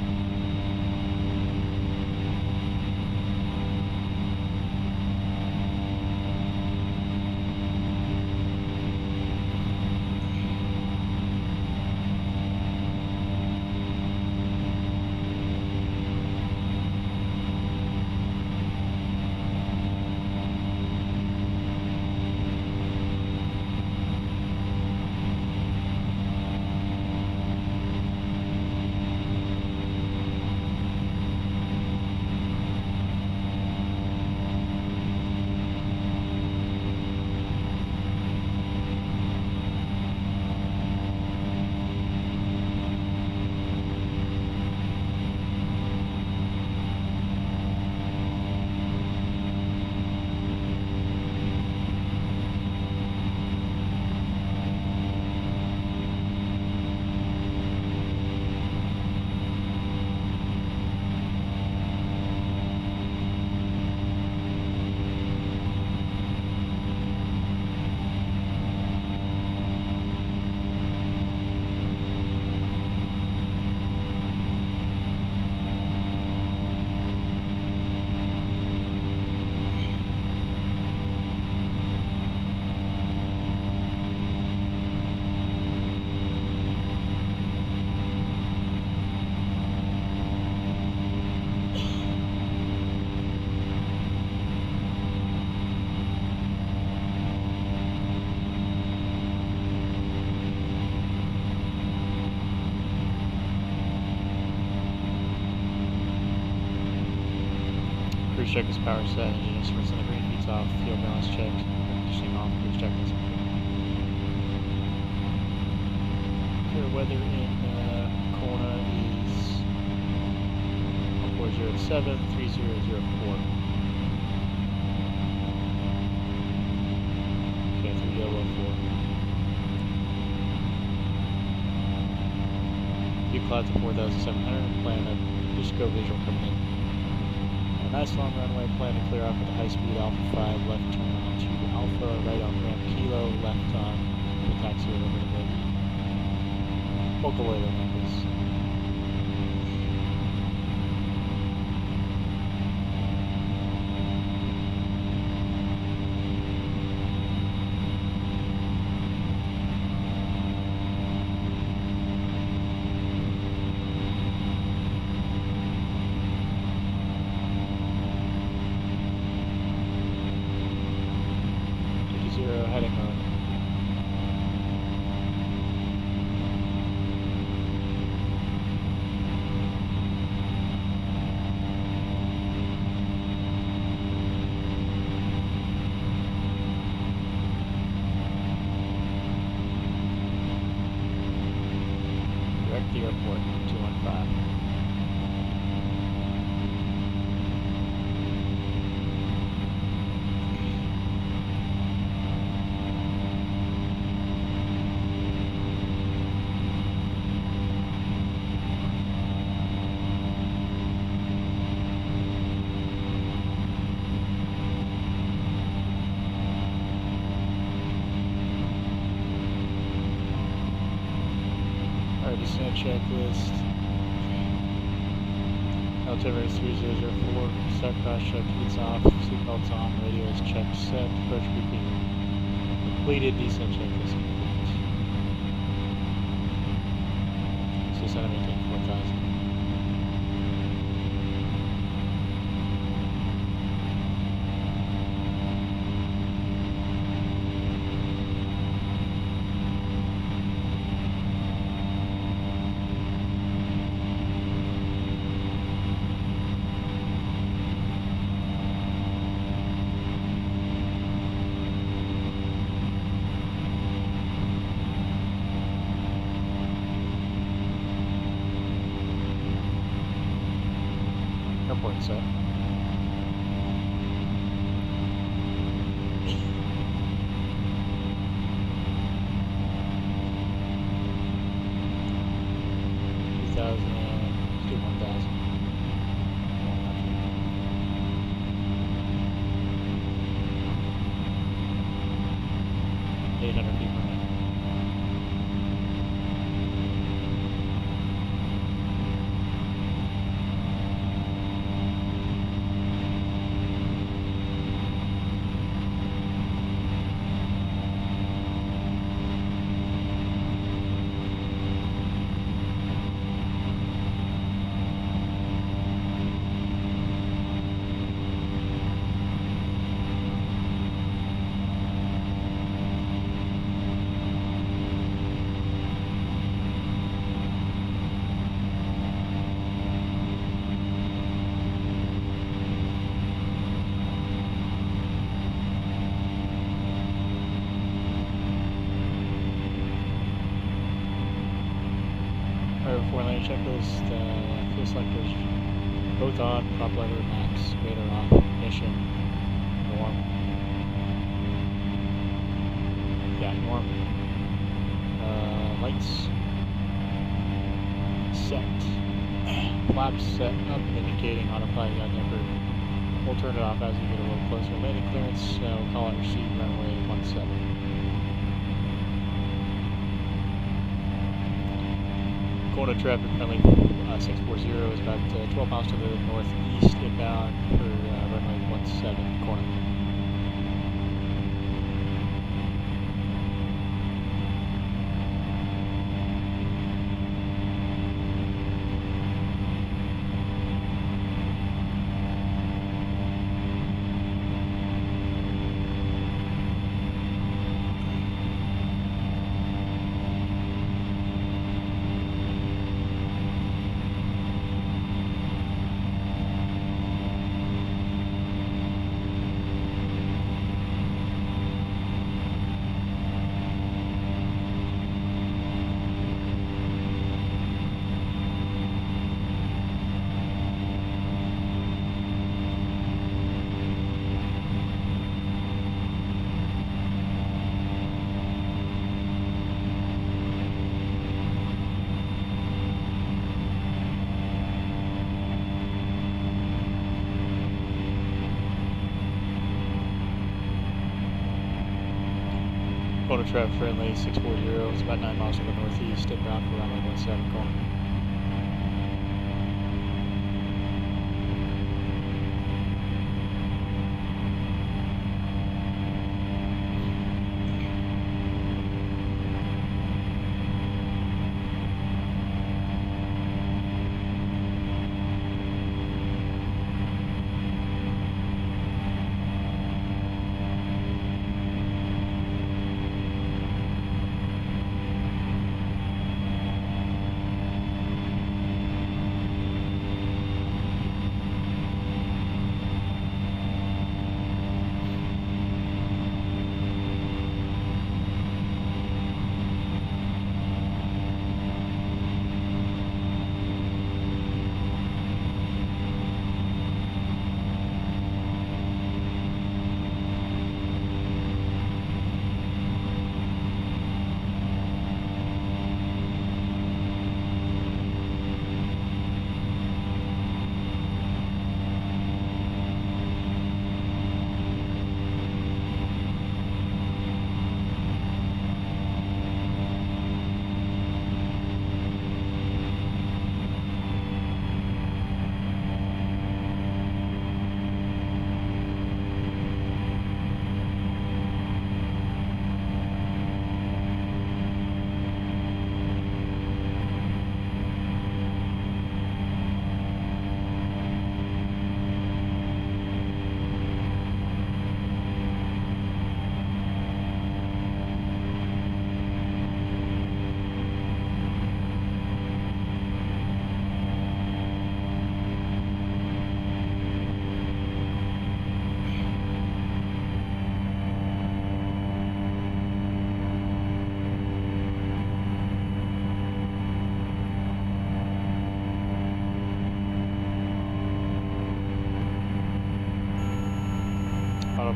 Cruise check is power set, engine instruments on the green, heats off, fuel balance checked, conditioning off, cruise check is clear. Weather in Kona is 1407 3004. Okay, 3014. View clouds at 4,700, plan a just go visual coming in. A nice long runway, plan to clear off with a high-speed Alpha 5, left turn on to Alpha, right on ramp Kilo, left on the taxi over to the Mokulele campus. Heading on. Direct the airport, 215. descent checklist. Altimeter is 3004. Set crash check, heats off, seatbelts on, radio is checked, set, approach briefing completed, descent checklist complete. Descent and maintain 4000. Airport set. Let's do 1000. 800 feet per minute. Four-lane checklist, fuel selectors both on, prop lever, max, radar off, ignition, norm. Yeah, norm. Lights set. Flaps set up, indicating autopilot got number. We'll turn it off as we get a little closer. Landing clearance, we'll call it receive runway 17. Kona traffic friendly 640 is about 12 miles to the northeast inbound for runway 17 Kona. Kona traffic friendly 640, it's about 9 miles to the northeast, inbound for runway 17 Kona.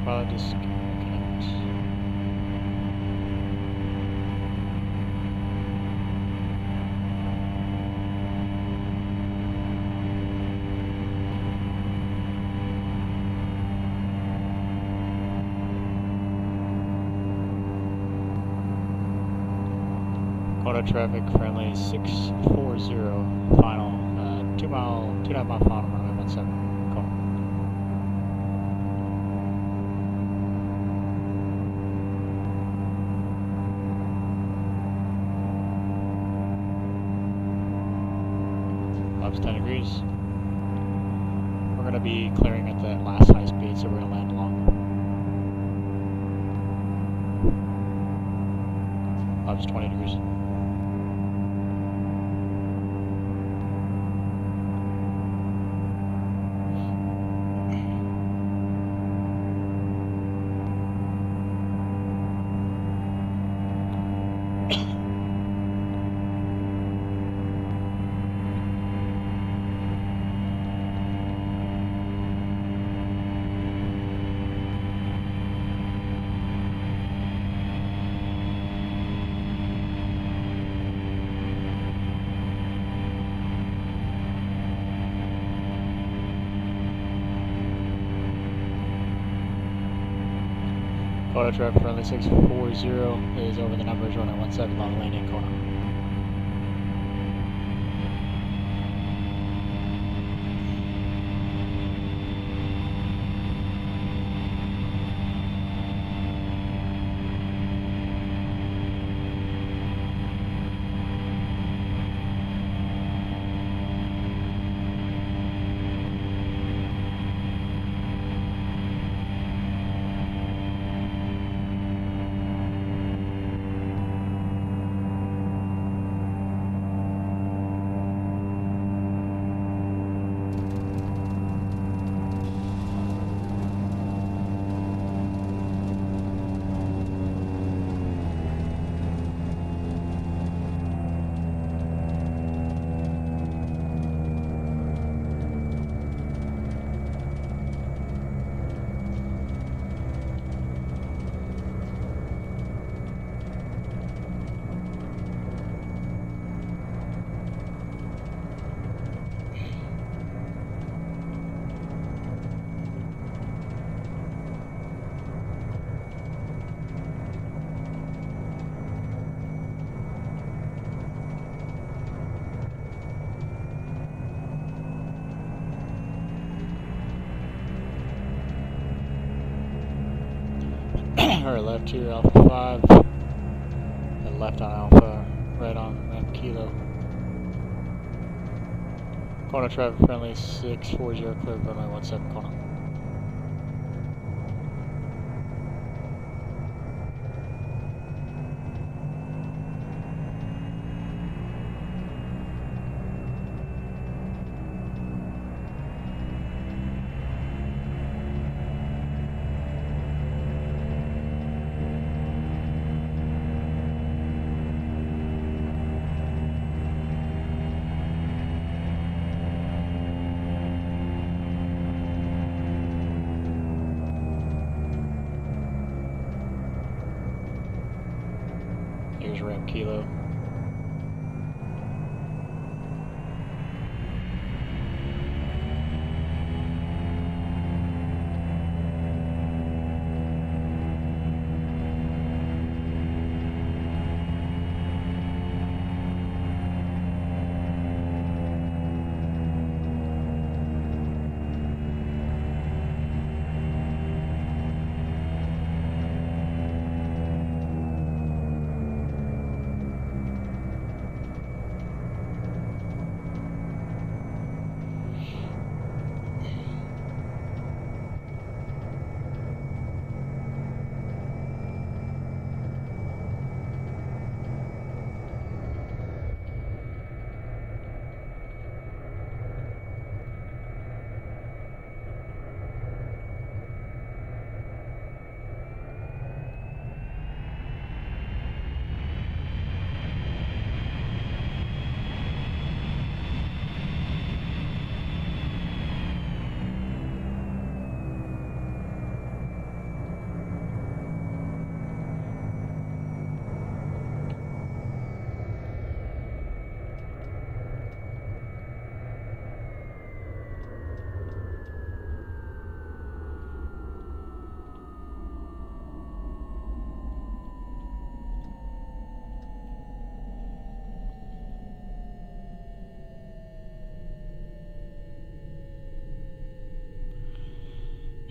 Pilot disconnect. Auto traffic friendly 640 final 2.9 mile final runway 17 call. Flaps 10 degrees. We're going to be clearing at that last high speed, so we're going to land long. Flaps 20 degrees. Auto traffic friendly 640 is over the numbers, running 17 long landing corner. Or left here, Alpha 5, and left on Alpha, right on Ram Kilo. Corner traffic friendly 640, clear runway 17 corner. Here's Ram Kilo.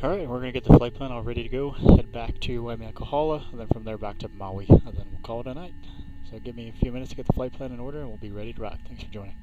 Alright, we're going to get the flight plan all ready to go, head back to Mokulele, and then from there back to Maui, and then we'll call it a night. So give me a few minutes to get the flight plan in order, and we'll be ready to rock. Thanks for joining.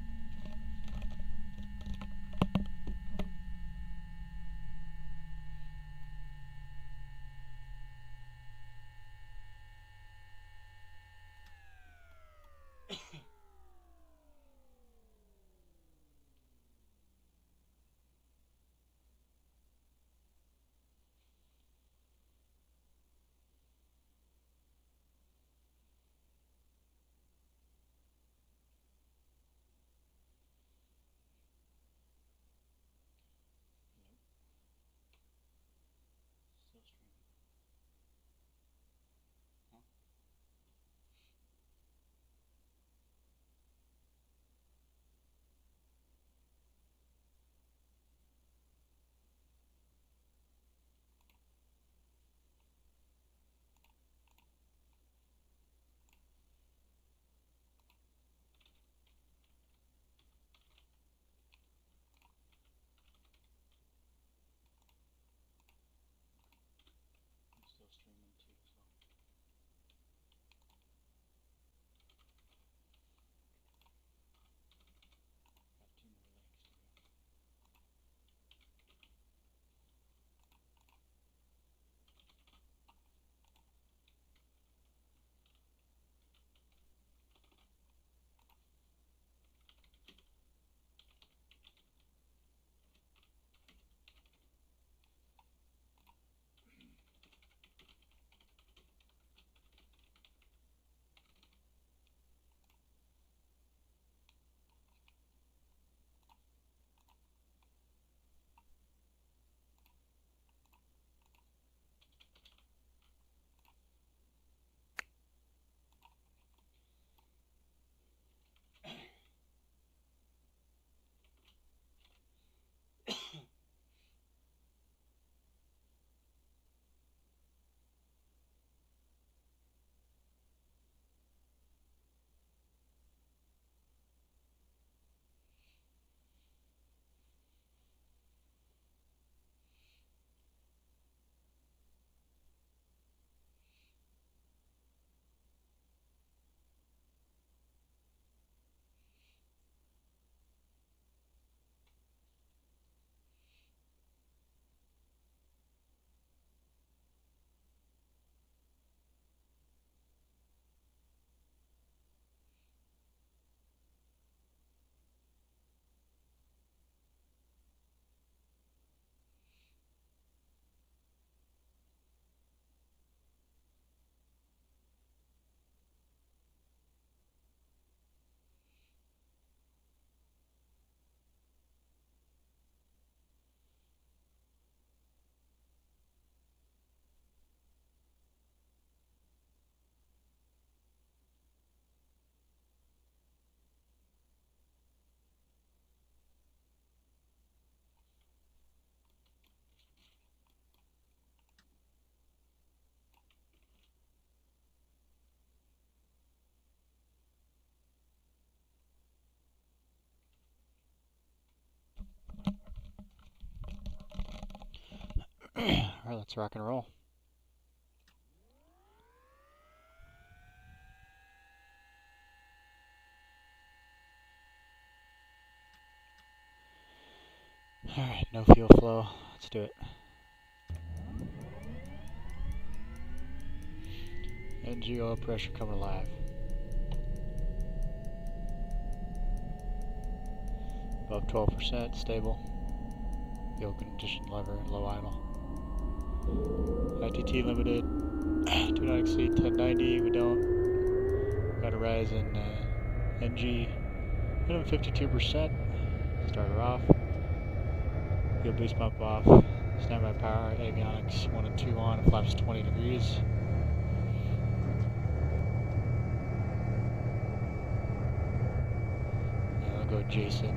Alright, let's rock and roll. Alright, no fuel flow. Let's do it. NG oil pressure coming alive. Above 12%, stable. Fuel condition lever, low idle. ITT limited. Do not exceed 1090. We don't. Got a rise in NG. Minimum 52%. Start her off. Fuel boost pump off. Standby power. Avionics 1 and 2 on. Flaps 20 degrees. And I'll go Jason.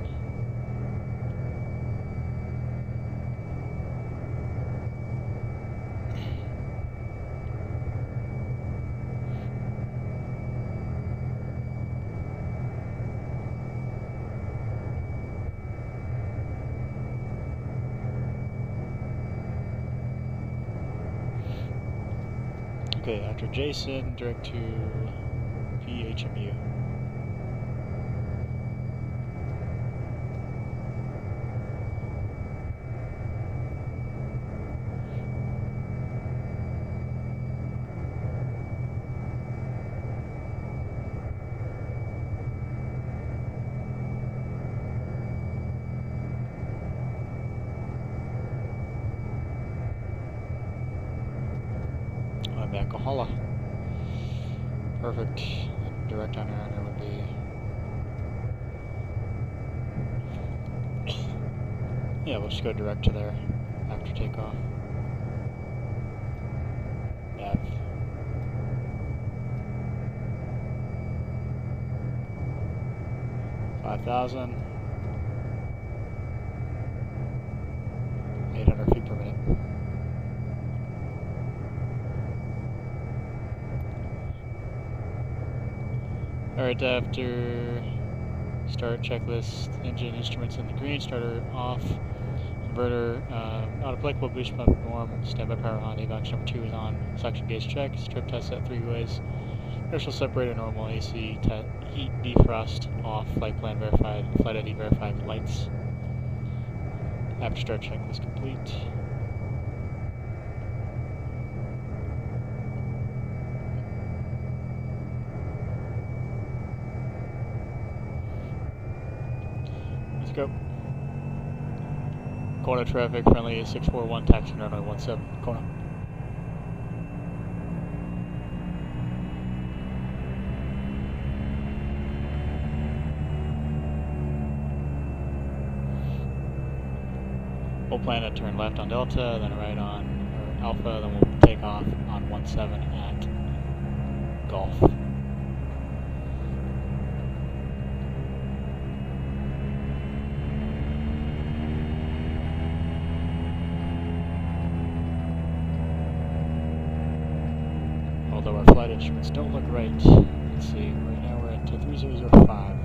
Okay, after Jason, direct to VHMU. Alcohola. Perfect. And direct on air would be... yeah, we'll just go direct to there after takeoff. Nav. $5,000. 800 feet per minute. Alright, after start checklist, engine instruments in the green, starter off, inverter not applicable, boost pump norm, standby power on, AVAX number 2 is on, suction gauge check, strip test at 3 ways, inertial separator normal, AC, heat defrost off, flight plan verified, flight ID verified, lights. After start checklist complete. Let's go. Kona traffic, friendly 641, taxi runway 17, Kona. We'll plan to turn left on Delta, then right on Alpha, then we'll take off on 17 at Golf. Although our flight instruments don't look right. Let's see, right now we're at 3005.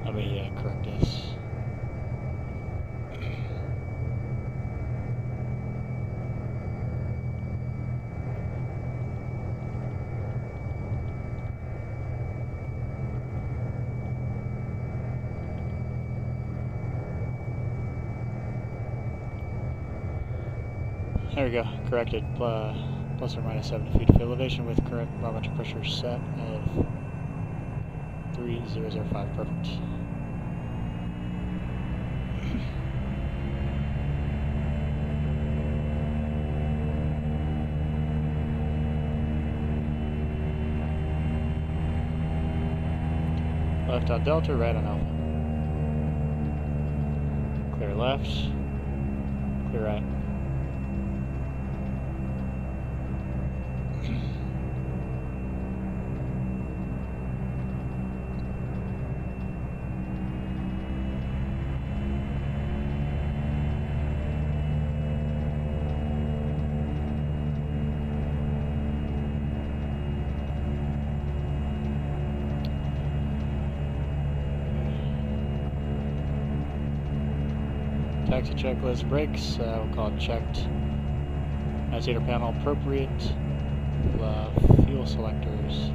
Let me correct this. There we go, corrected. Plus or minus 70 feet of elevation with current barometric pressure set of 3005. Perfect. Left on Delta, right on Alpha. Clear left, clear right. Taxi checklist, brakes, we'll call it checked. Navigator panel appropriate. Fuel selectors,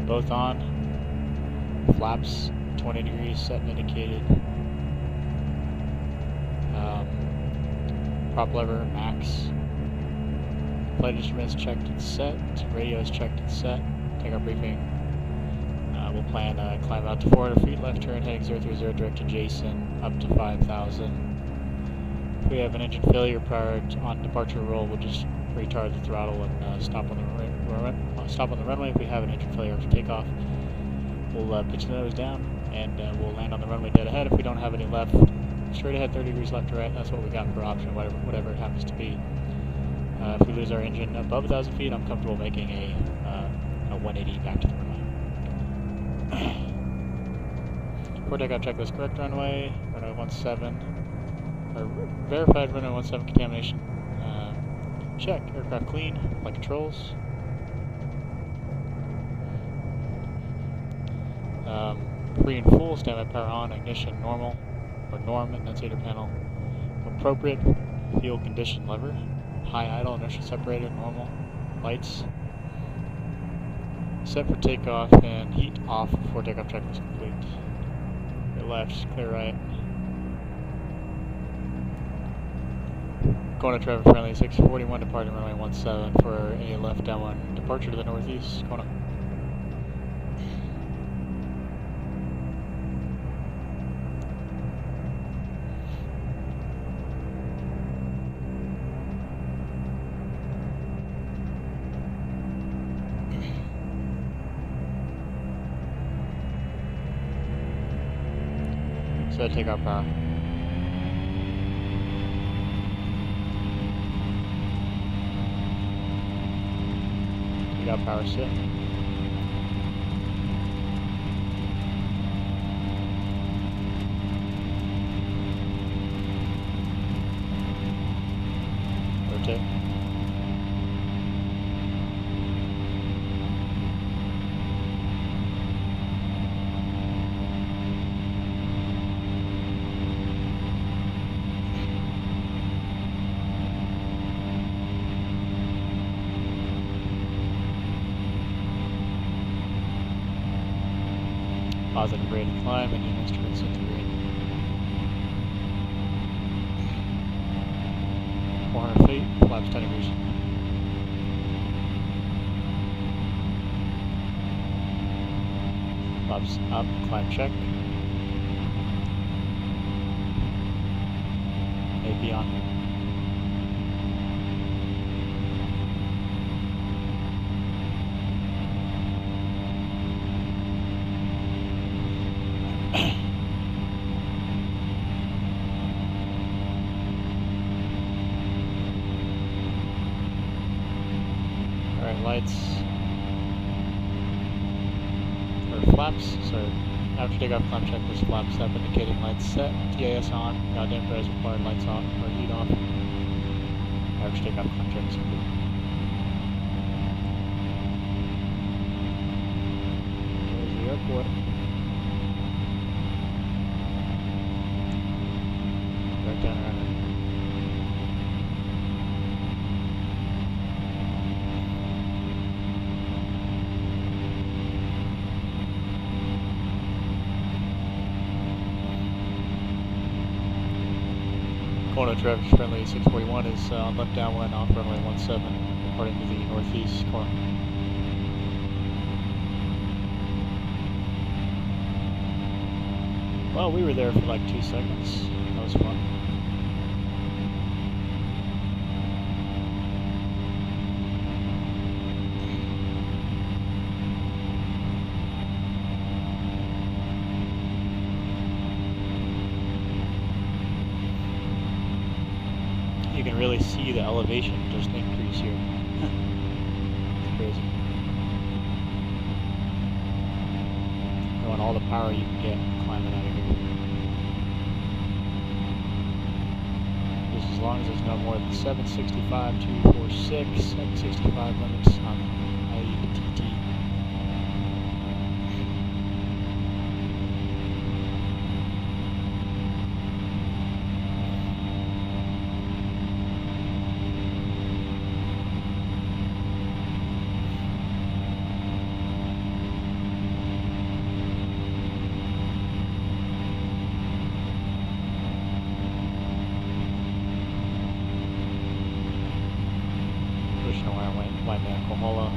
both on. Flaps 20 degrees set and indicated. Prop lever max. Flight instruments checked and set. Radios checked and set. Take our briefing. We'll plan climb out to 400 feet, left turn, heading 030, direct to Jason, up to 5,000. If we have an engine failure prior to on departure roll, we'll just retard the throttle and stop on the runway. If we have an engine failure after takeoff, we'll pitch the nose down and we'll land on the runway dead ahead. If we don't have any left, straight ahead 30 degrees left to right, that's what we got for option, whatever it happens to be. If we lose our engine above 1,000 feet, I'm comfortable making a 180 back to the runway. For takeoff checklist, correct runway, runway 17, or verified runway 17 contamination. Check, aircraft clean, flight controls. Free and full, standby power on, ignition normal, or norm, annunciator panel. Appropriate fuel condition lever. High idle, inertial separator, normal. Lights. Set for takeoff and heat off before takeoff checklist complete. Clear left, clear right. Going to traffic friendly 641, departing runway 17 for a left downwind departure to the northeast. Going up. Set takeoff power. Takeoff power set. Rotate. Positive rate of climb, and your instruments set to green. 400 feet, flaps 10 degrees. Flaps up, climb check. AP on. Lights, or flaps, sorry, after takeoff climb checklist, flaps up, indicating lights set, TAS on, now damper as required, lights off, or heat off, after takeoff climb checklist complete. There's the airport. Back down around it. Kona traffic friendly 641 is on left downwind off runway 17, departing to the northeast corner. Well, we were there for like 2 seconds. That was fun. You can really see the elevation just increase here. It's crazy. You want all the power you can get climbing out of here. Just as long as there's no more than 765, 246, 765 limits on IETT. Kohala.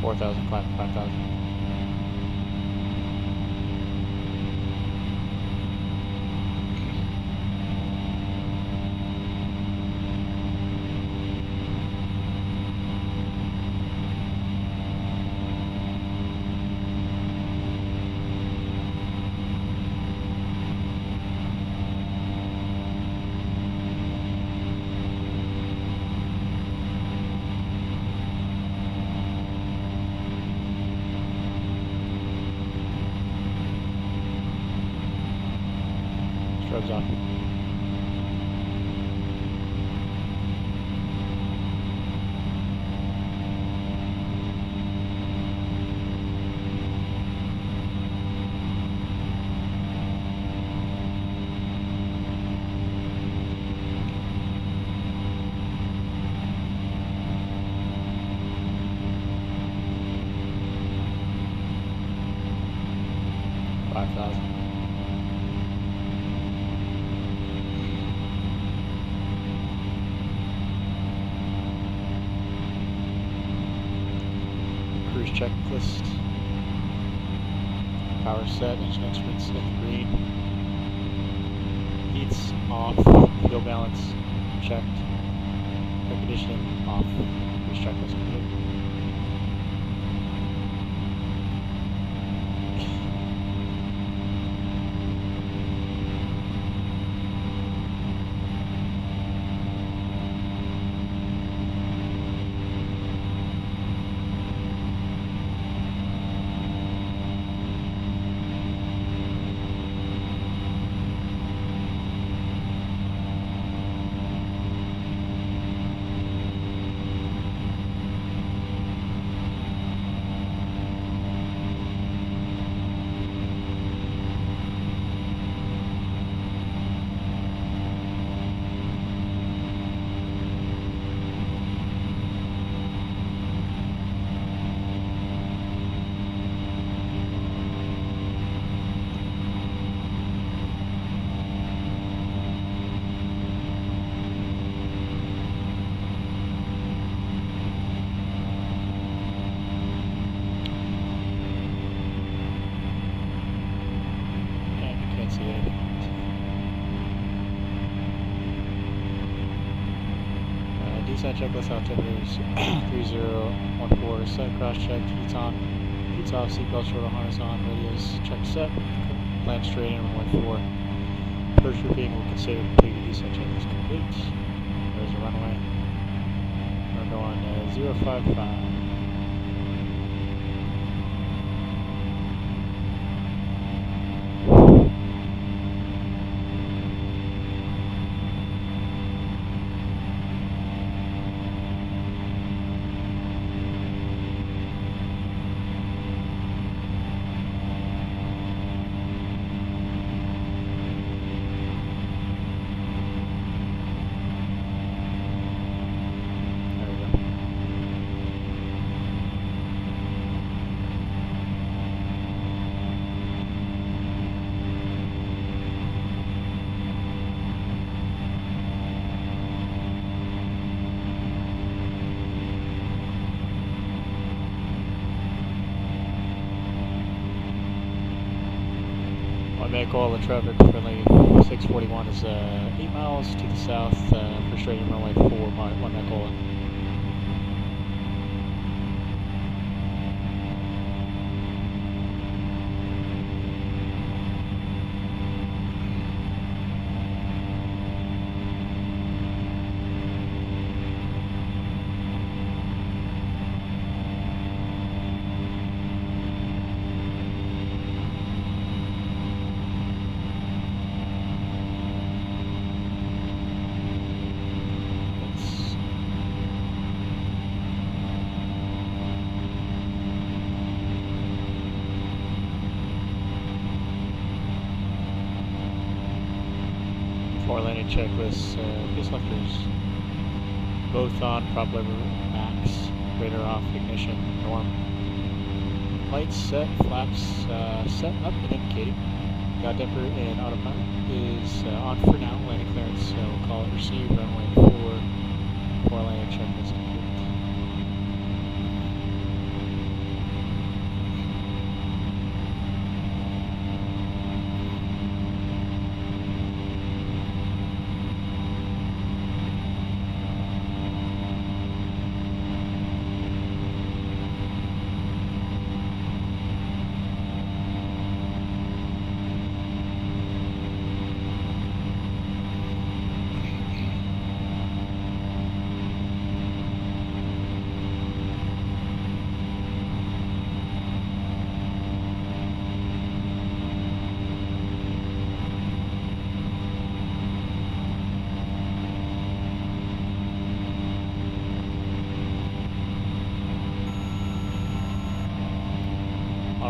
4,000, climb 5,000. Strobes off. Cruise checklist. Power set, engine instruments in the green. Heats off, fuel balance checked. Air conditioning off. Cruise checklist complete. Descent checklist altimeters 3014, set cross checked, heats on, heats off, seatbelt shorter harness on, radios checked set, land straight in 114. First grouping will consider completed descent checklist complete. There's a runway. We're going 055. Mokulele traffic friendly 641 is 8 miles to the south for straight in runway 4, Mokulele. Landing checklist, fuel selectors both on, prop lever max, radar off, ignition norm, lights set, flaps set up and indicating. God damper and autopilot is on for now, landing clearance, so we'll call it receive, runway 4 landing checklist complete.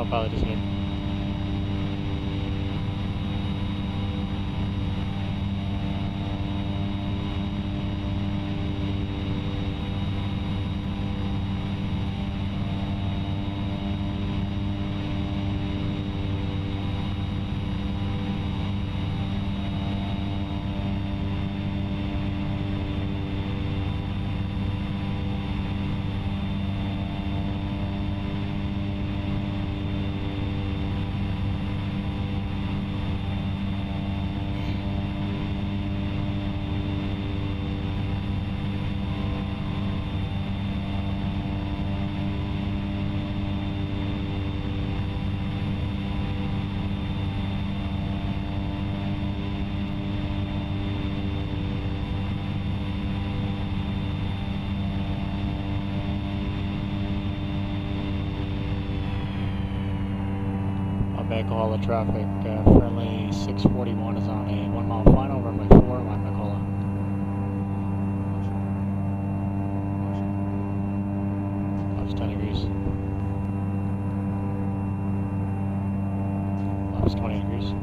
Autopilot is good. Mokulele traffic, friendly 641 is on a 1 mile final, runway 4, line Mokulele. Left's 10 degrees. Left's 20 degrees.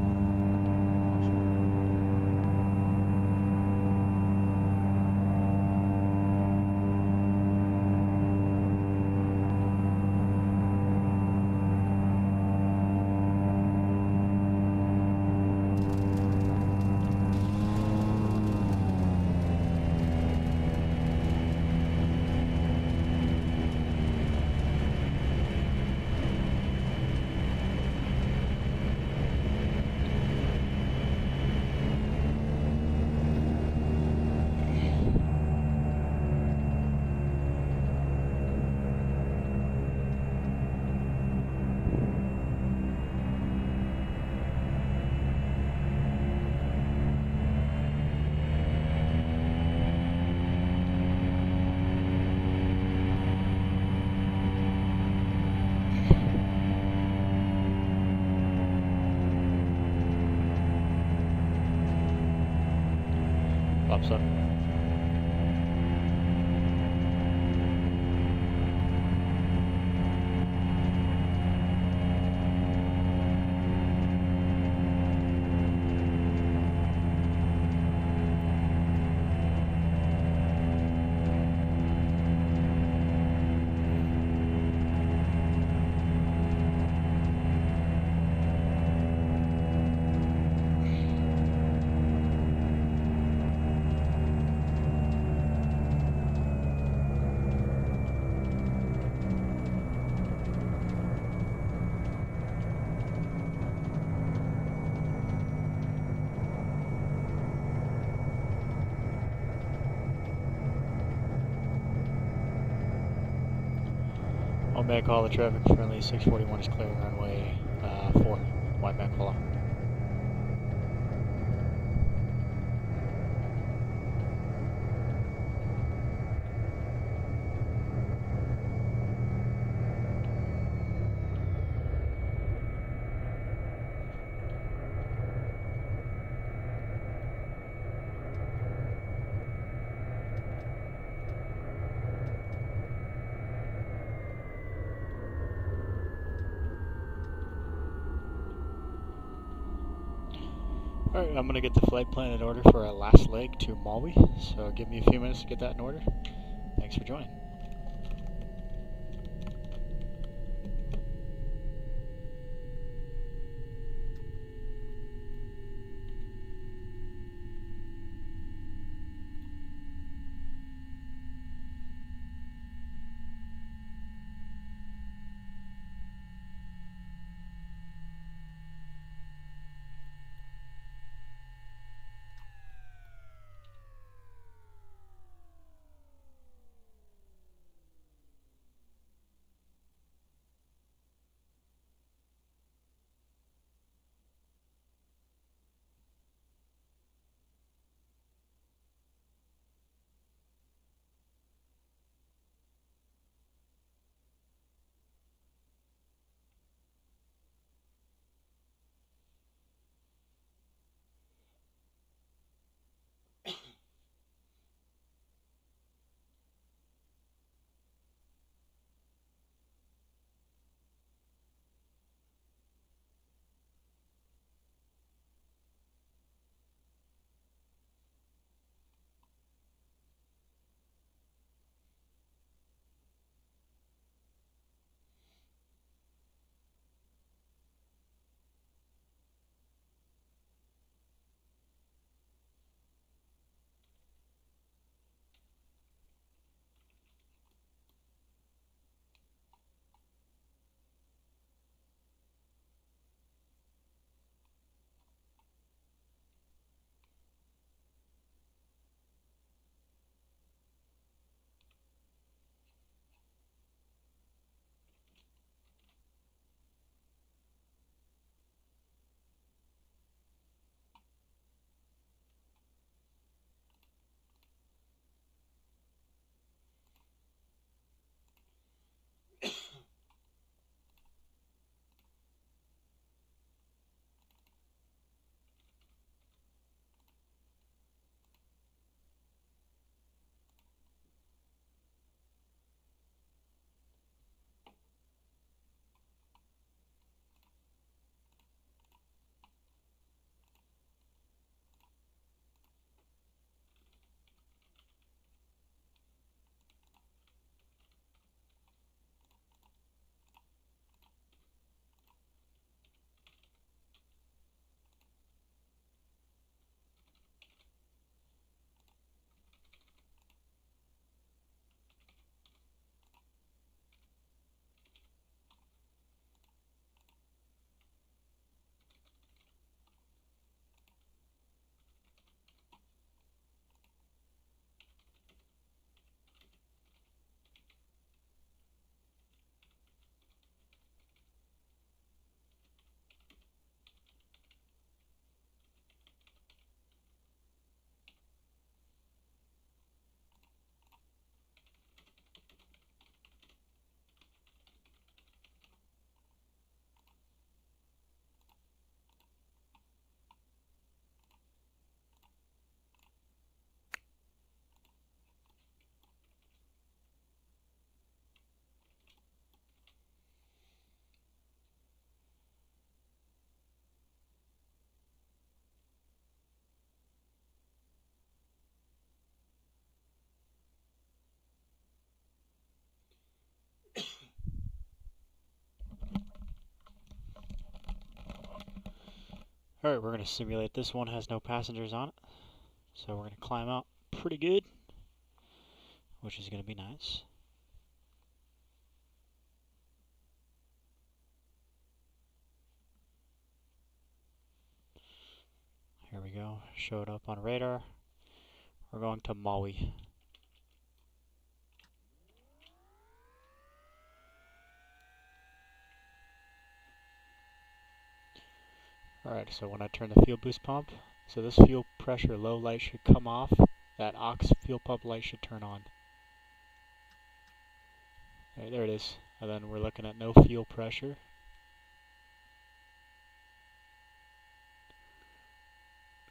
Pops up. Mokulele traffic, friendly 641 is clearing runway 4, wide Mokulele. Alright, I'm going to get the flight plan in order for our last leg to MUE, so give me a few minutes to get that in order. Thanks for joining. Alright, we're going to simulate this one. Has no passengers on it. So we're going to climb out pretty good, which is going to be nice. Here we go. Showed up on radar. We're going to MUE. Alright, so when I turn the fuel boost pump, so this fuel pressure low light should come off, that aux fuel pump light should turn on. Alright, there it is. And then we're looking at no fuel pressure.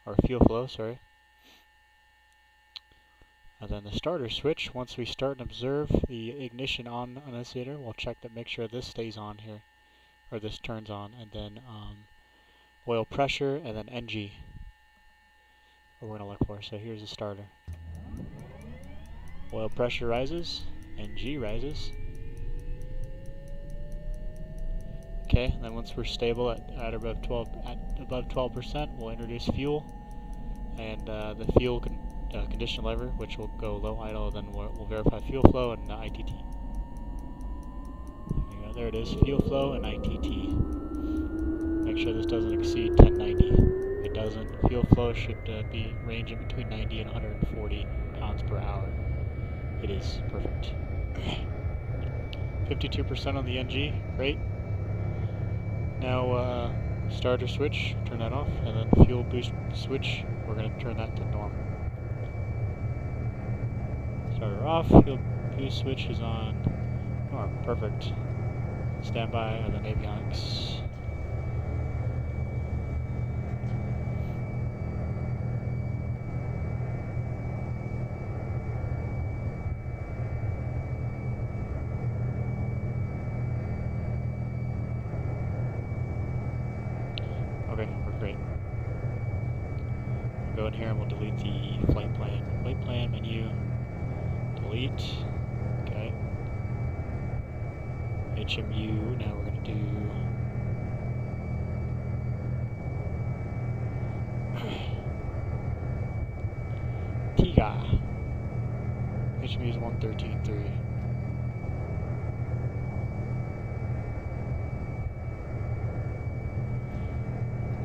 Or fuel flow, sorry. And then the starter switch, once we start and observe the ignition on annunciator, we'll check to make sure this stays on here, or this turns on, and then oil pressure, and then NG, what we're going to look for. So here's the starter. Oil pressure rises, NG rises. Okay, and then once we're stable at above 12%, we'll introduce fuel, and the fuel condition lever, which will go low idle, then we'll verify fuel flow and ITT. There it is, fuel flow and ITT. Make sure this doesn't exceed 1090. If it doesn't, fuel flow should be ranging between 90 and 140 pounds per hour. It is perfect. 52% on the NG, great. Now starter switch, turn that off, and then fuel boost switch, we're going to turn that to normal. Starter off, fuel boost switch is on norm, perfect. Standby, and then avionics. Okay, we're great. We'll go in here and we'll delete the flight plan. Flight plan menu, delete. Okay. HMU, now we're going to do TIGA. HMU is 113.3.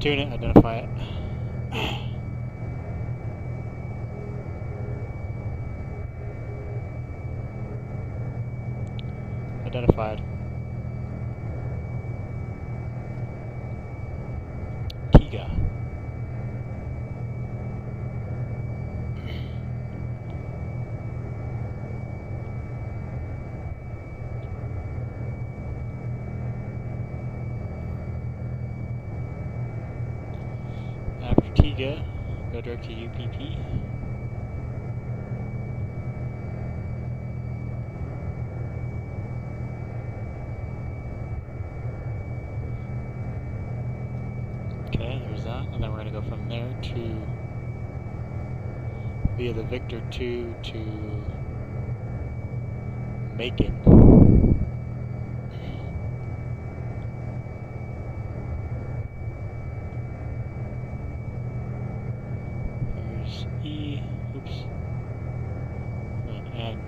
Tune it, identify it. Identified. TIGA. After TIGA, go direct to UPP. Okay, there's that, and then we're going to go from there to via the Victor 2 to Macon. Here's E, oops, and N.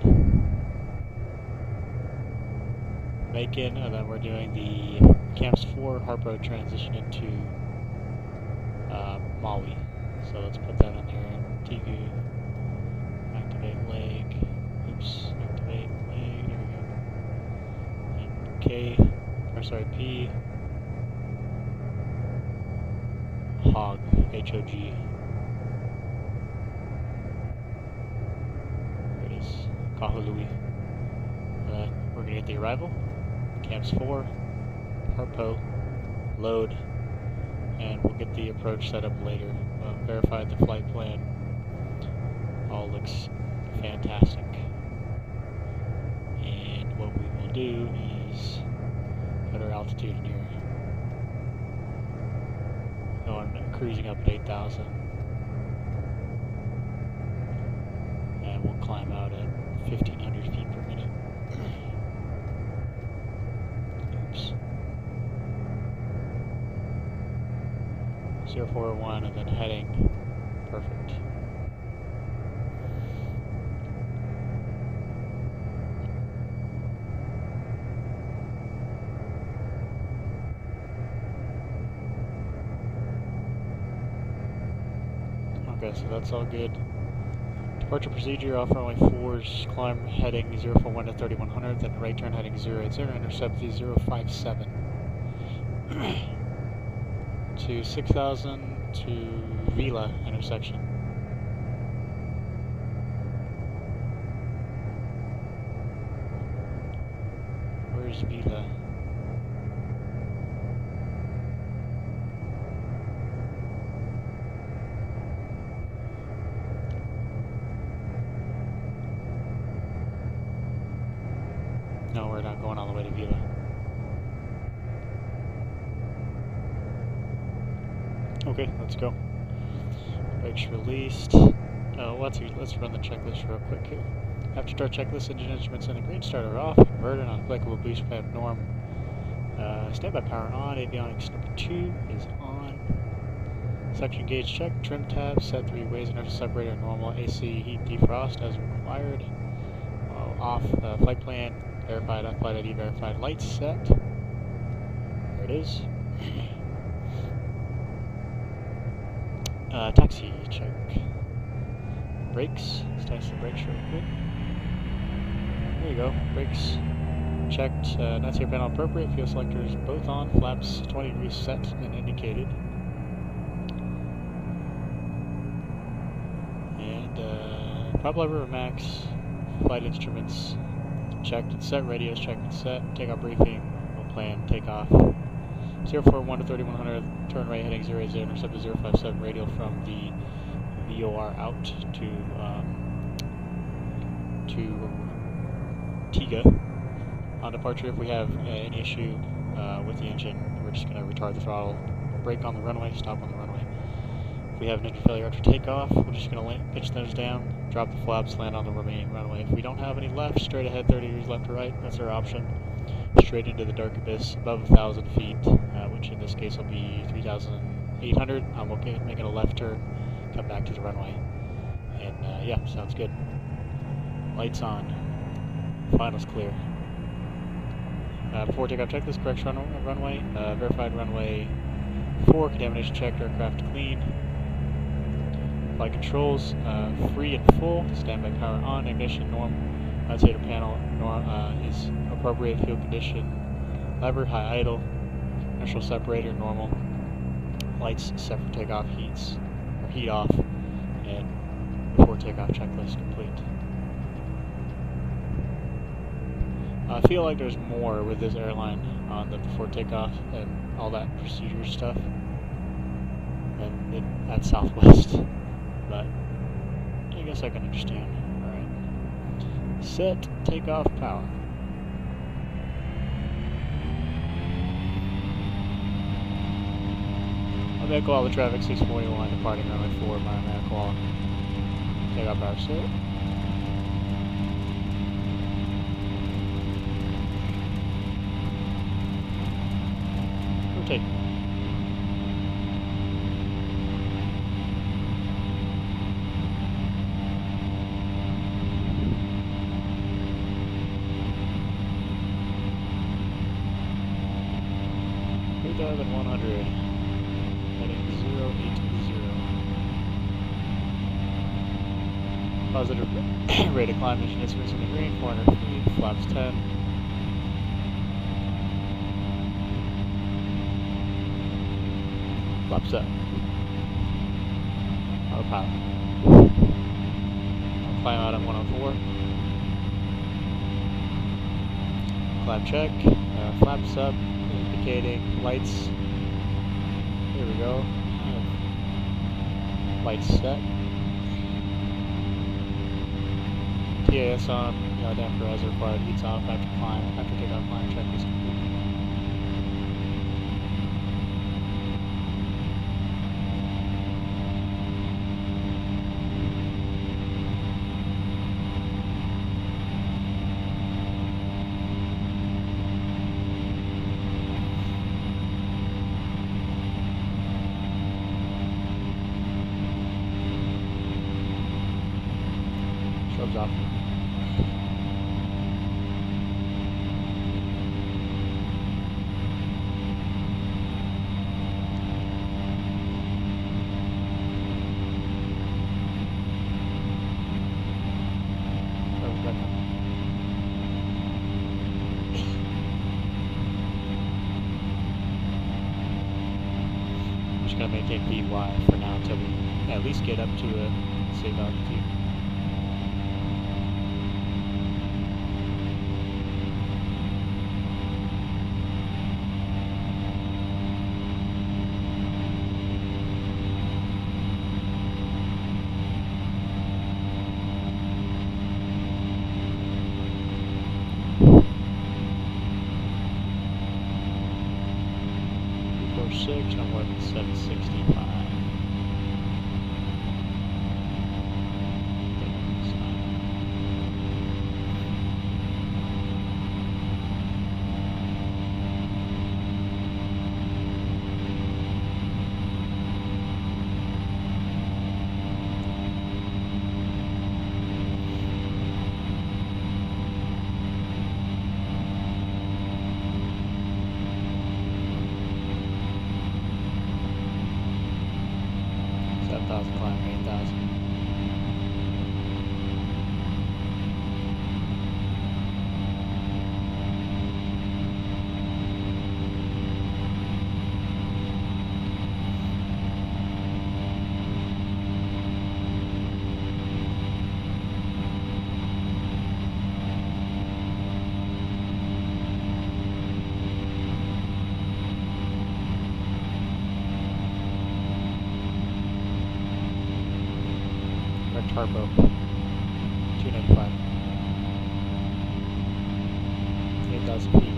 Macon, and then we're doing the Camps 4 Harpo transition into MUE. So let's put that on there. TQ, activate leg, oops, activate leg, there we go. And K, or sorry, P, HOG, H-O-G. There it is, Kahului. We're going to get the arrival, Camps 4, Harpo, load, and we'll get the approach set up later. Verified the flight plan. All looks fantastic. And what we will do is put our altitude in here. Going cruising up at 8,000. And we'll climb out at 1,500 feet per minute. Oops. 0401 and then heading. Perfect. Okay, so that's all good. Departure procedure, off runway 4's climb heading 041 to 3100, then right turn heading 080, intercept the 057 to 6000 to Vila intersection. Where's Vila? No, we're not going all the way to Vila. Okay, let's go. Brakes released. Let's run the checklist real quick here. After start checklist, engine instruments and the green starter off. Inverter on applicable boost pipe norm. Standby power on. Avionics number 2 is on. Suction gauge check. Trim tab. Set 3 ways. Inertial separator normal. AC heat defrost as required. Off. Flight plan. Verified. Flight ID. Verified. Lights set. There it is. Taxi check. Brakes. Let's test the brakes real quick. There you go. Brakes checked. Nuts air panel appropriate. Fuel selectors both on. Flaps 20 degrees set and indicated. And prop lever max. Flight instruments checked and set. Radios checked and set. Takeoff briefing. No plan. Takeoff. 041 to 3100, turn right heading 080, intercept to 057, radial from the VOR out to Tiga. On departure, if we have any issue with the engine, we're just going to retard the throttle, brake on the runway, stop on the runway. If we have an engine failure after takeoff, we're just going to pitch those down, drop the flaps, land on the remaining runway. If we don't have any left, straight ahead 30 degrees left to right, that's our option. Straight into the dark abyss above 1,000 feet, which in this case will be 3,800. I'm okay making a left turn, come back to the runway, and yeah, sounds good. Lights on. Finals clear. Before takeoff checklist, correction runway, verified runway 4, contamination checked, aircraft clean. Flight controls, free and full, standby power on, ignition norm. Radiator panel is appropriate, fuel condition, lever, high idle, inertial separator, normal, lights set for takeoff, heat off, and before takeoff checklist complete. I feel like there's more with this airline on the before takeoff and all that procedure stuff than at Southwest, but I guess I can understand. Set takeoff power. I'm going to call the traffic 641 departing runway 4, my call. Takeoff power set. Rotate. Than 100, heading 080. Positive rate of climb, engine instruments in the green, 400 feet, flaps 10. Flaps up. Autopilot. Climb out at 104. Climb check, flaps up. Indicating lights. Here we go. Lights set. TAS on. Damper as required. Heats off after climb. After takeoff, climb check is complete. Probes off. Probes back up. I'm just gonna maintain VY for now until we at least get up to a safe altitude. Six, no more than 765. Climb 8,000. Turbo 295, 8,000 feet.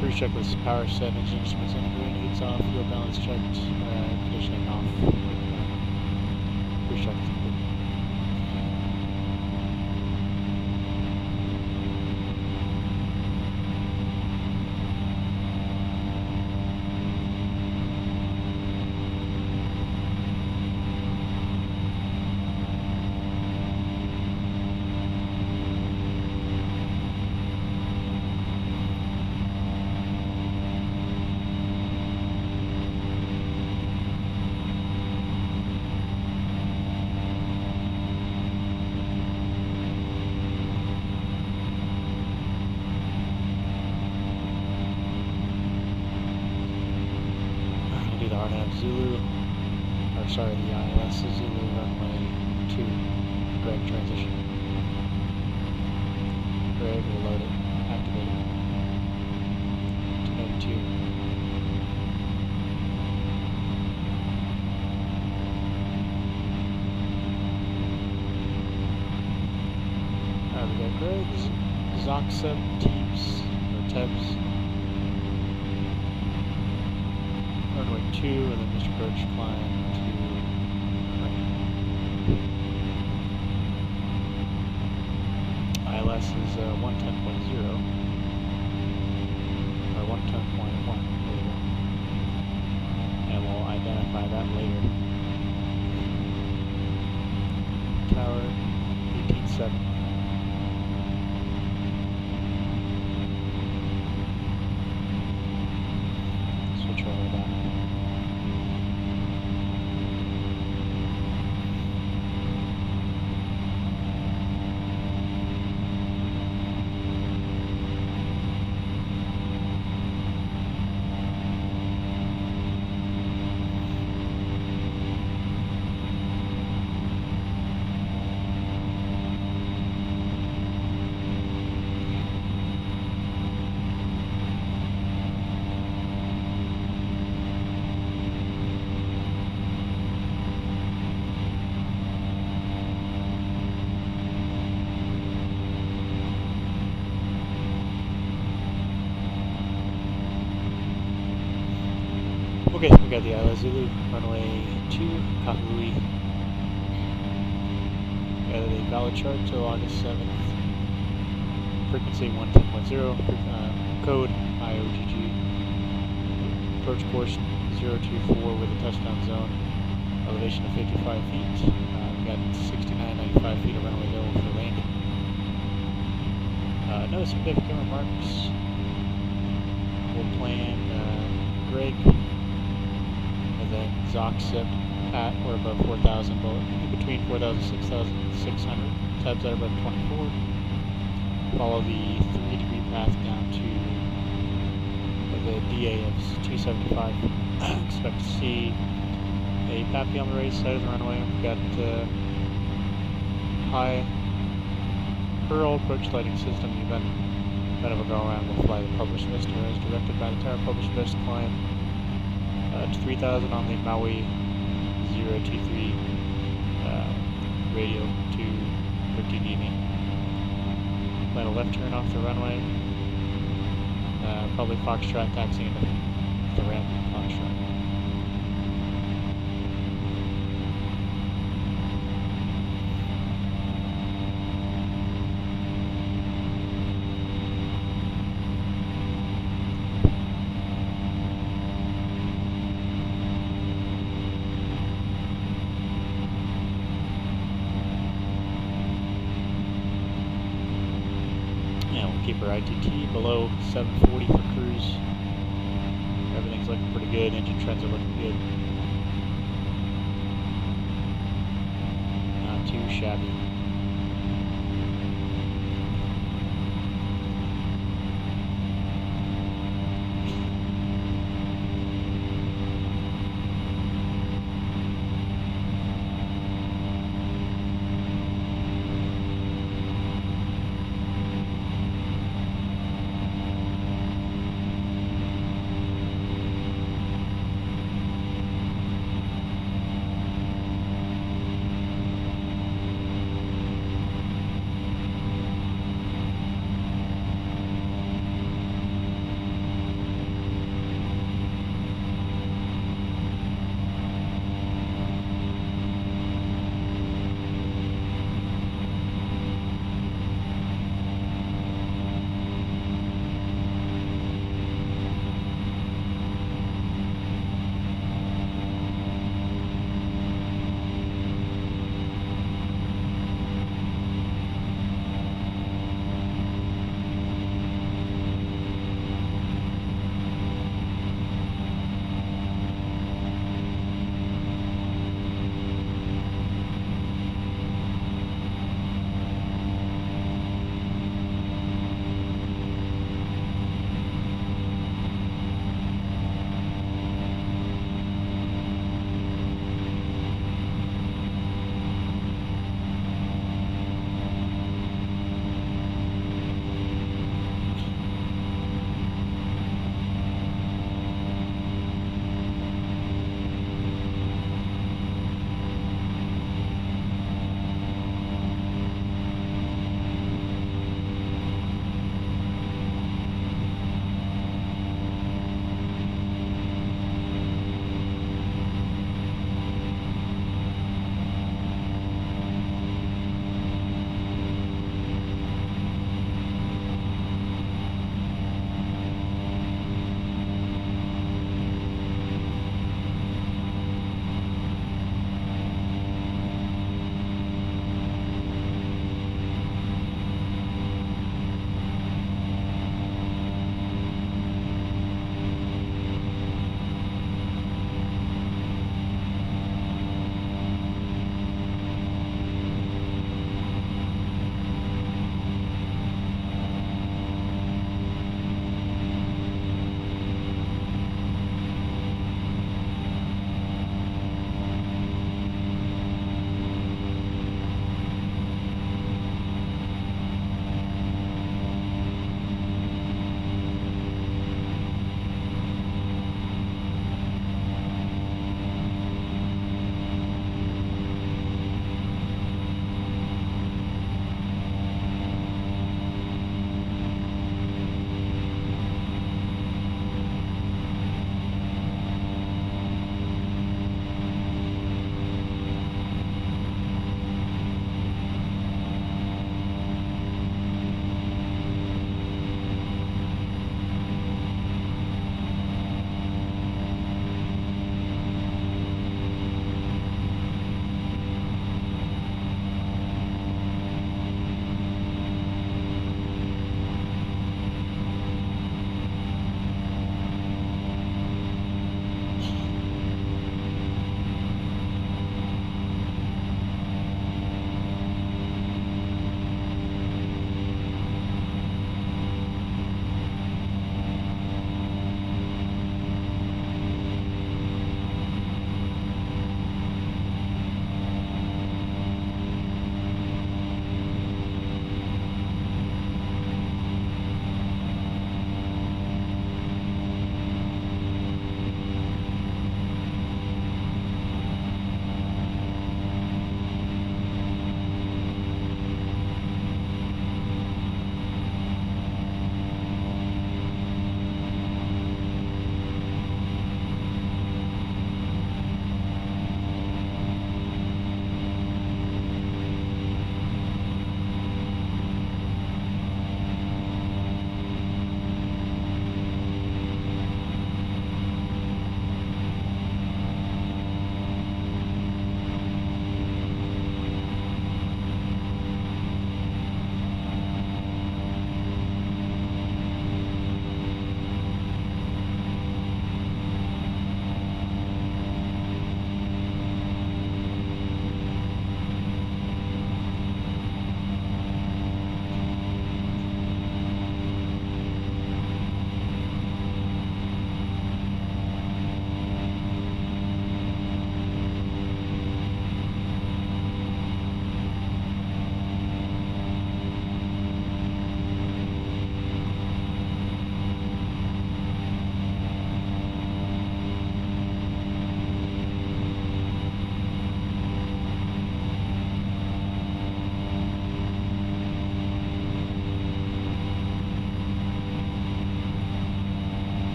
Cruise check with power set, engine instruments integrated, heats off, fuel balance checked, conditioning off. Cruise check is complete. Zulu, or sorry, the ILS Zulu runway 2, Greg transition. Greg will load it, activate it. 292. Alright, we got Greg's Zoxub Teeps, or Tebs. Runway 2, and then Mr. Birch climb to Crane. ILS is 110.0, or 110.1, and we'll identify that later. 7th. Switch over to that. Okay, we got the Isla Zulu, runway 2, Kapalui. Got a valid chart till August 7th. Frequency 110.0, code IOGG. Approach course 024 with a touchdown zone. Elevation of 55 feet. We got 69.95 feet of runway available for landing. No significant remarks. We'll plan Greg. Then ZOC at or above 4,000, in between 4,000 and 6,600, tabs at above 24. Follow the 3-degree path down to the DA of 275. Expect to see a PAPI on the right side of the runway. We've got high hurl approach lighting system. The event of a go-around will fly the published mist as directed by the tower published mist climb. To 3,000 on the MUE 023 radio to 13 evening. Plan a left turn off the runway. Probably Foxtrot taxiing the ramp Foxtrot. Keep our ITT below 740 for cruise. Everything's looking pretty good. Engine trends are looking good. Not too shabby.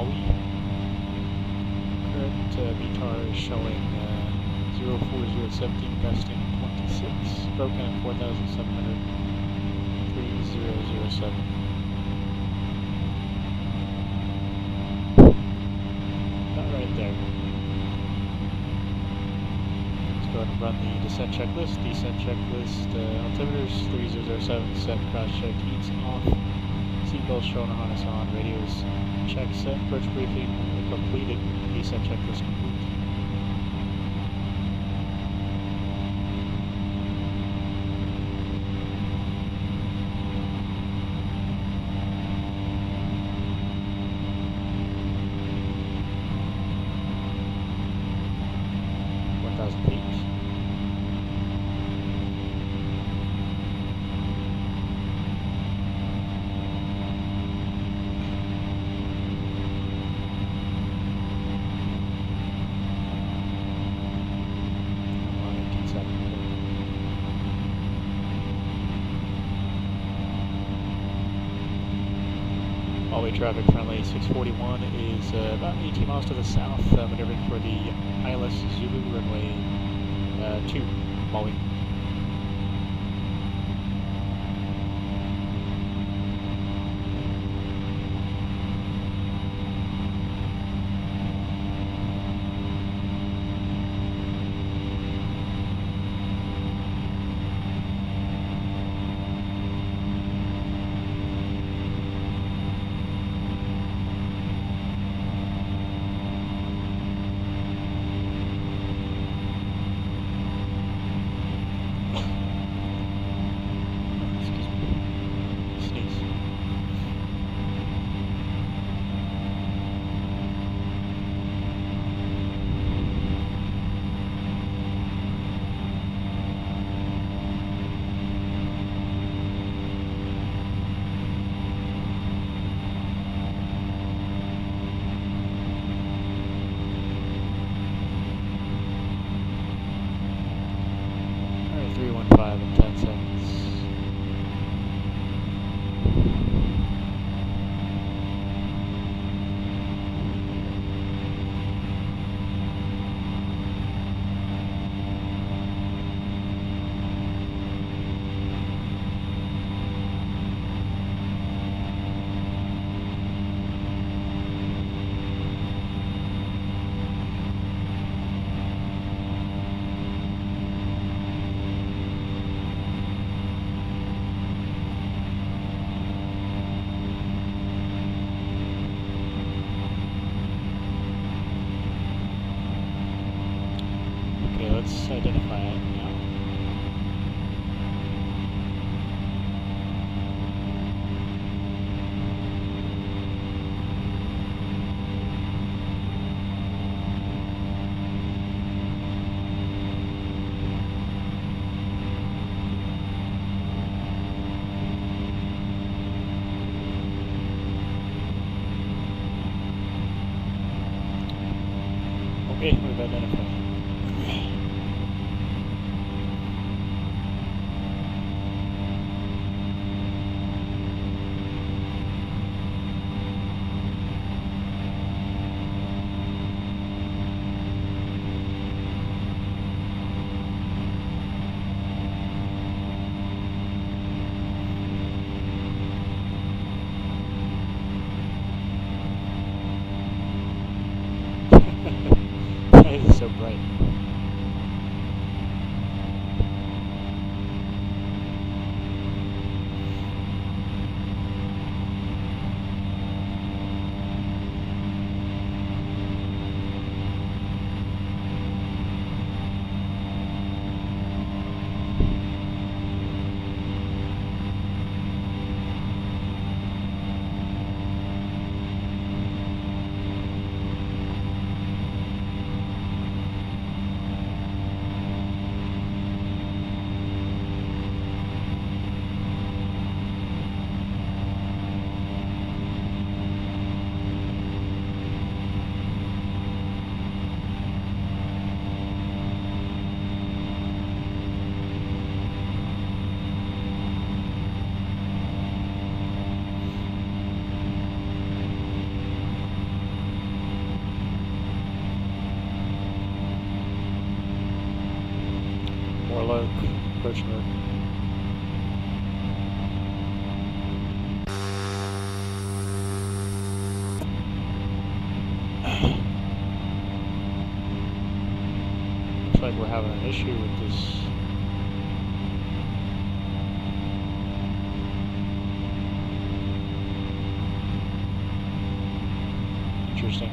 Maui. Current VTAR is showing 04017, gusting 26, broken at 4,700, 3007. About right there. Let's go ahead and run the descent checklist. Descent checklist, altimeters 3007, set, cross check, heats off, seatbelts shown, harness on, radios check, set, approach briefing completed, descent checklist complete. All-way traffic friendly 641 is about 18 miles to the south, maneuvering for the ILS Zulu runway 2, Maui. Alright, 315 in 10 seconds. Okay, let's identify it now. Okay, we've identified it. Why is it so bright? pilot approach mode. Looks like we're having an issue with this. Interesting.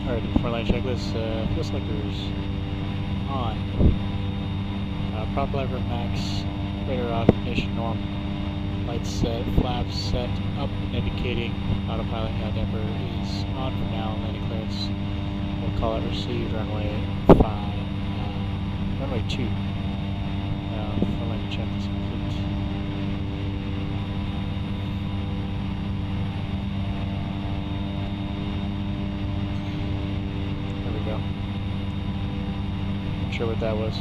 Alright, the 4-line checklist feels like there's on. Prop lever max, radar off, ignition norm, lights set, flaps set up, indicating autopilot yaw damper is on for now, landing clearance. We'll call it received, runway 5, runway 2. 4-line checklist complete. There we go. Not sure what that was.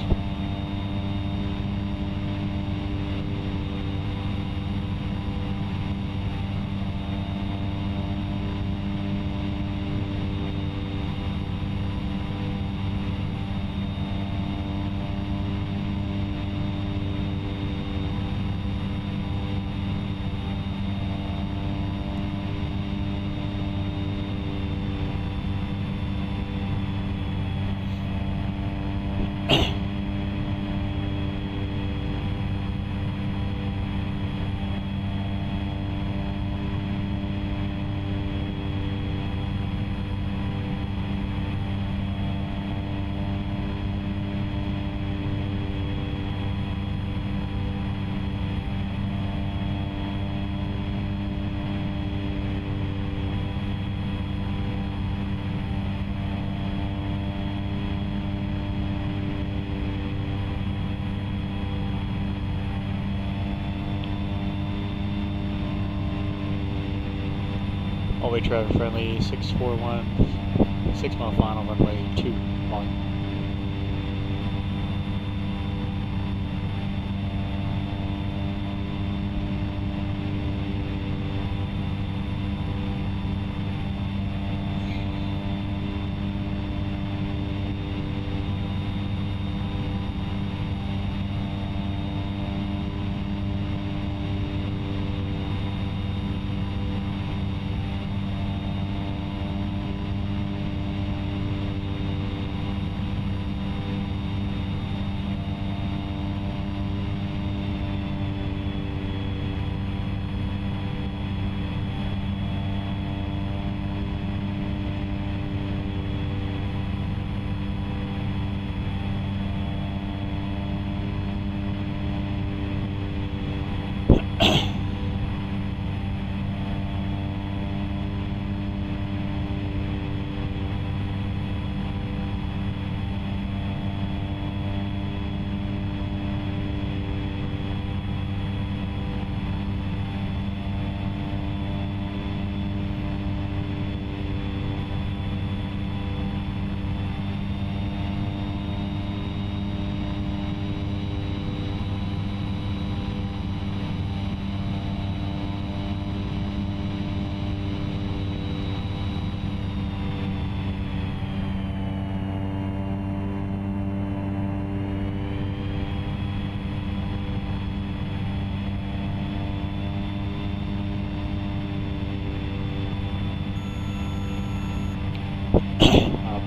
All-way traffic friendly, 641, 6 mile final, runway 2, volume.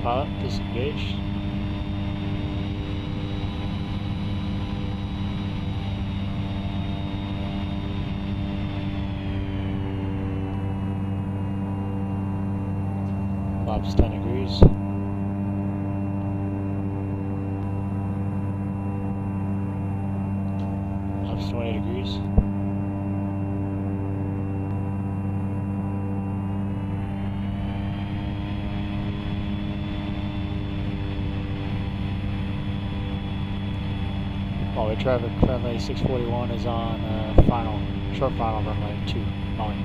Pilot disengaged. Flaps 10 degrees. Flaps 20 degrees. All-way traffic friendly 641 is on short final runway 2, Molly.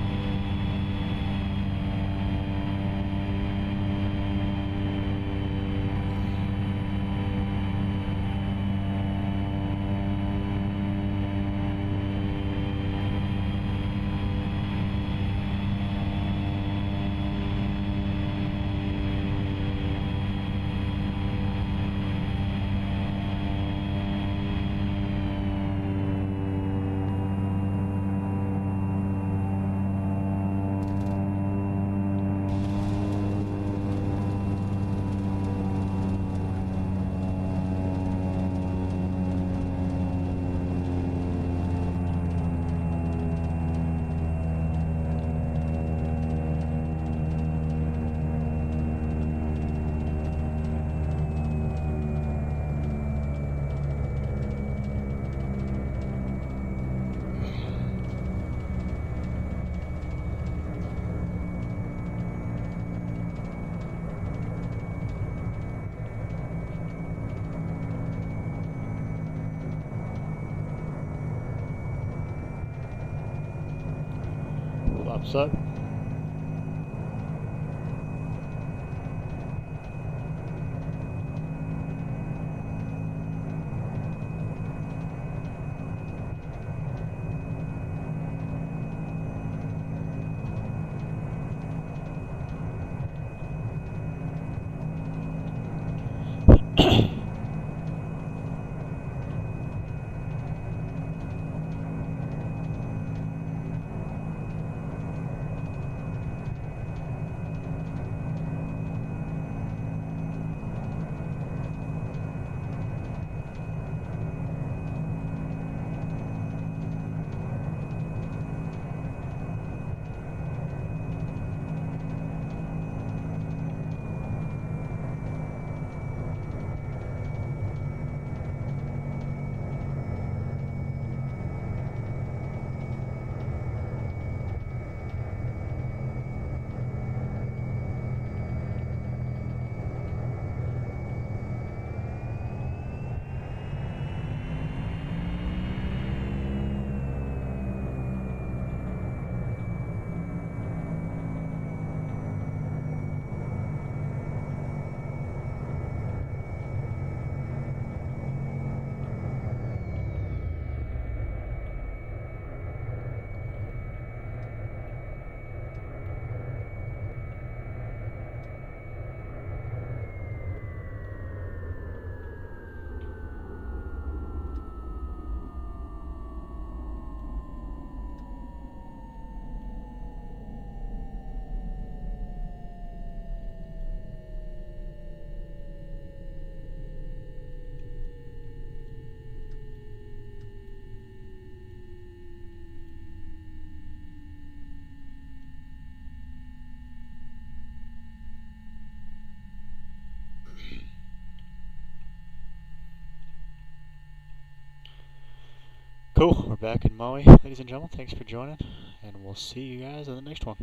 What's up? Cool, we're back in MUE, ladies and gentlemen. Thanks for joining, and we'll see you guys in the next one.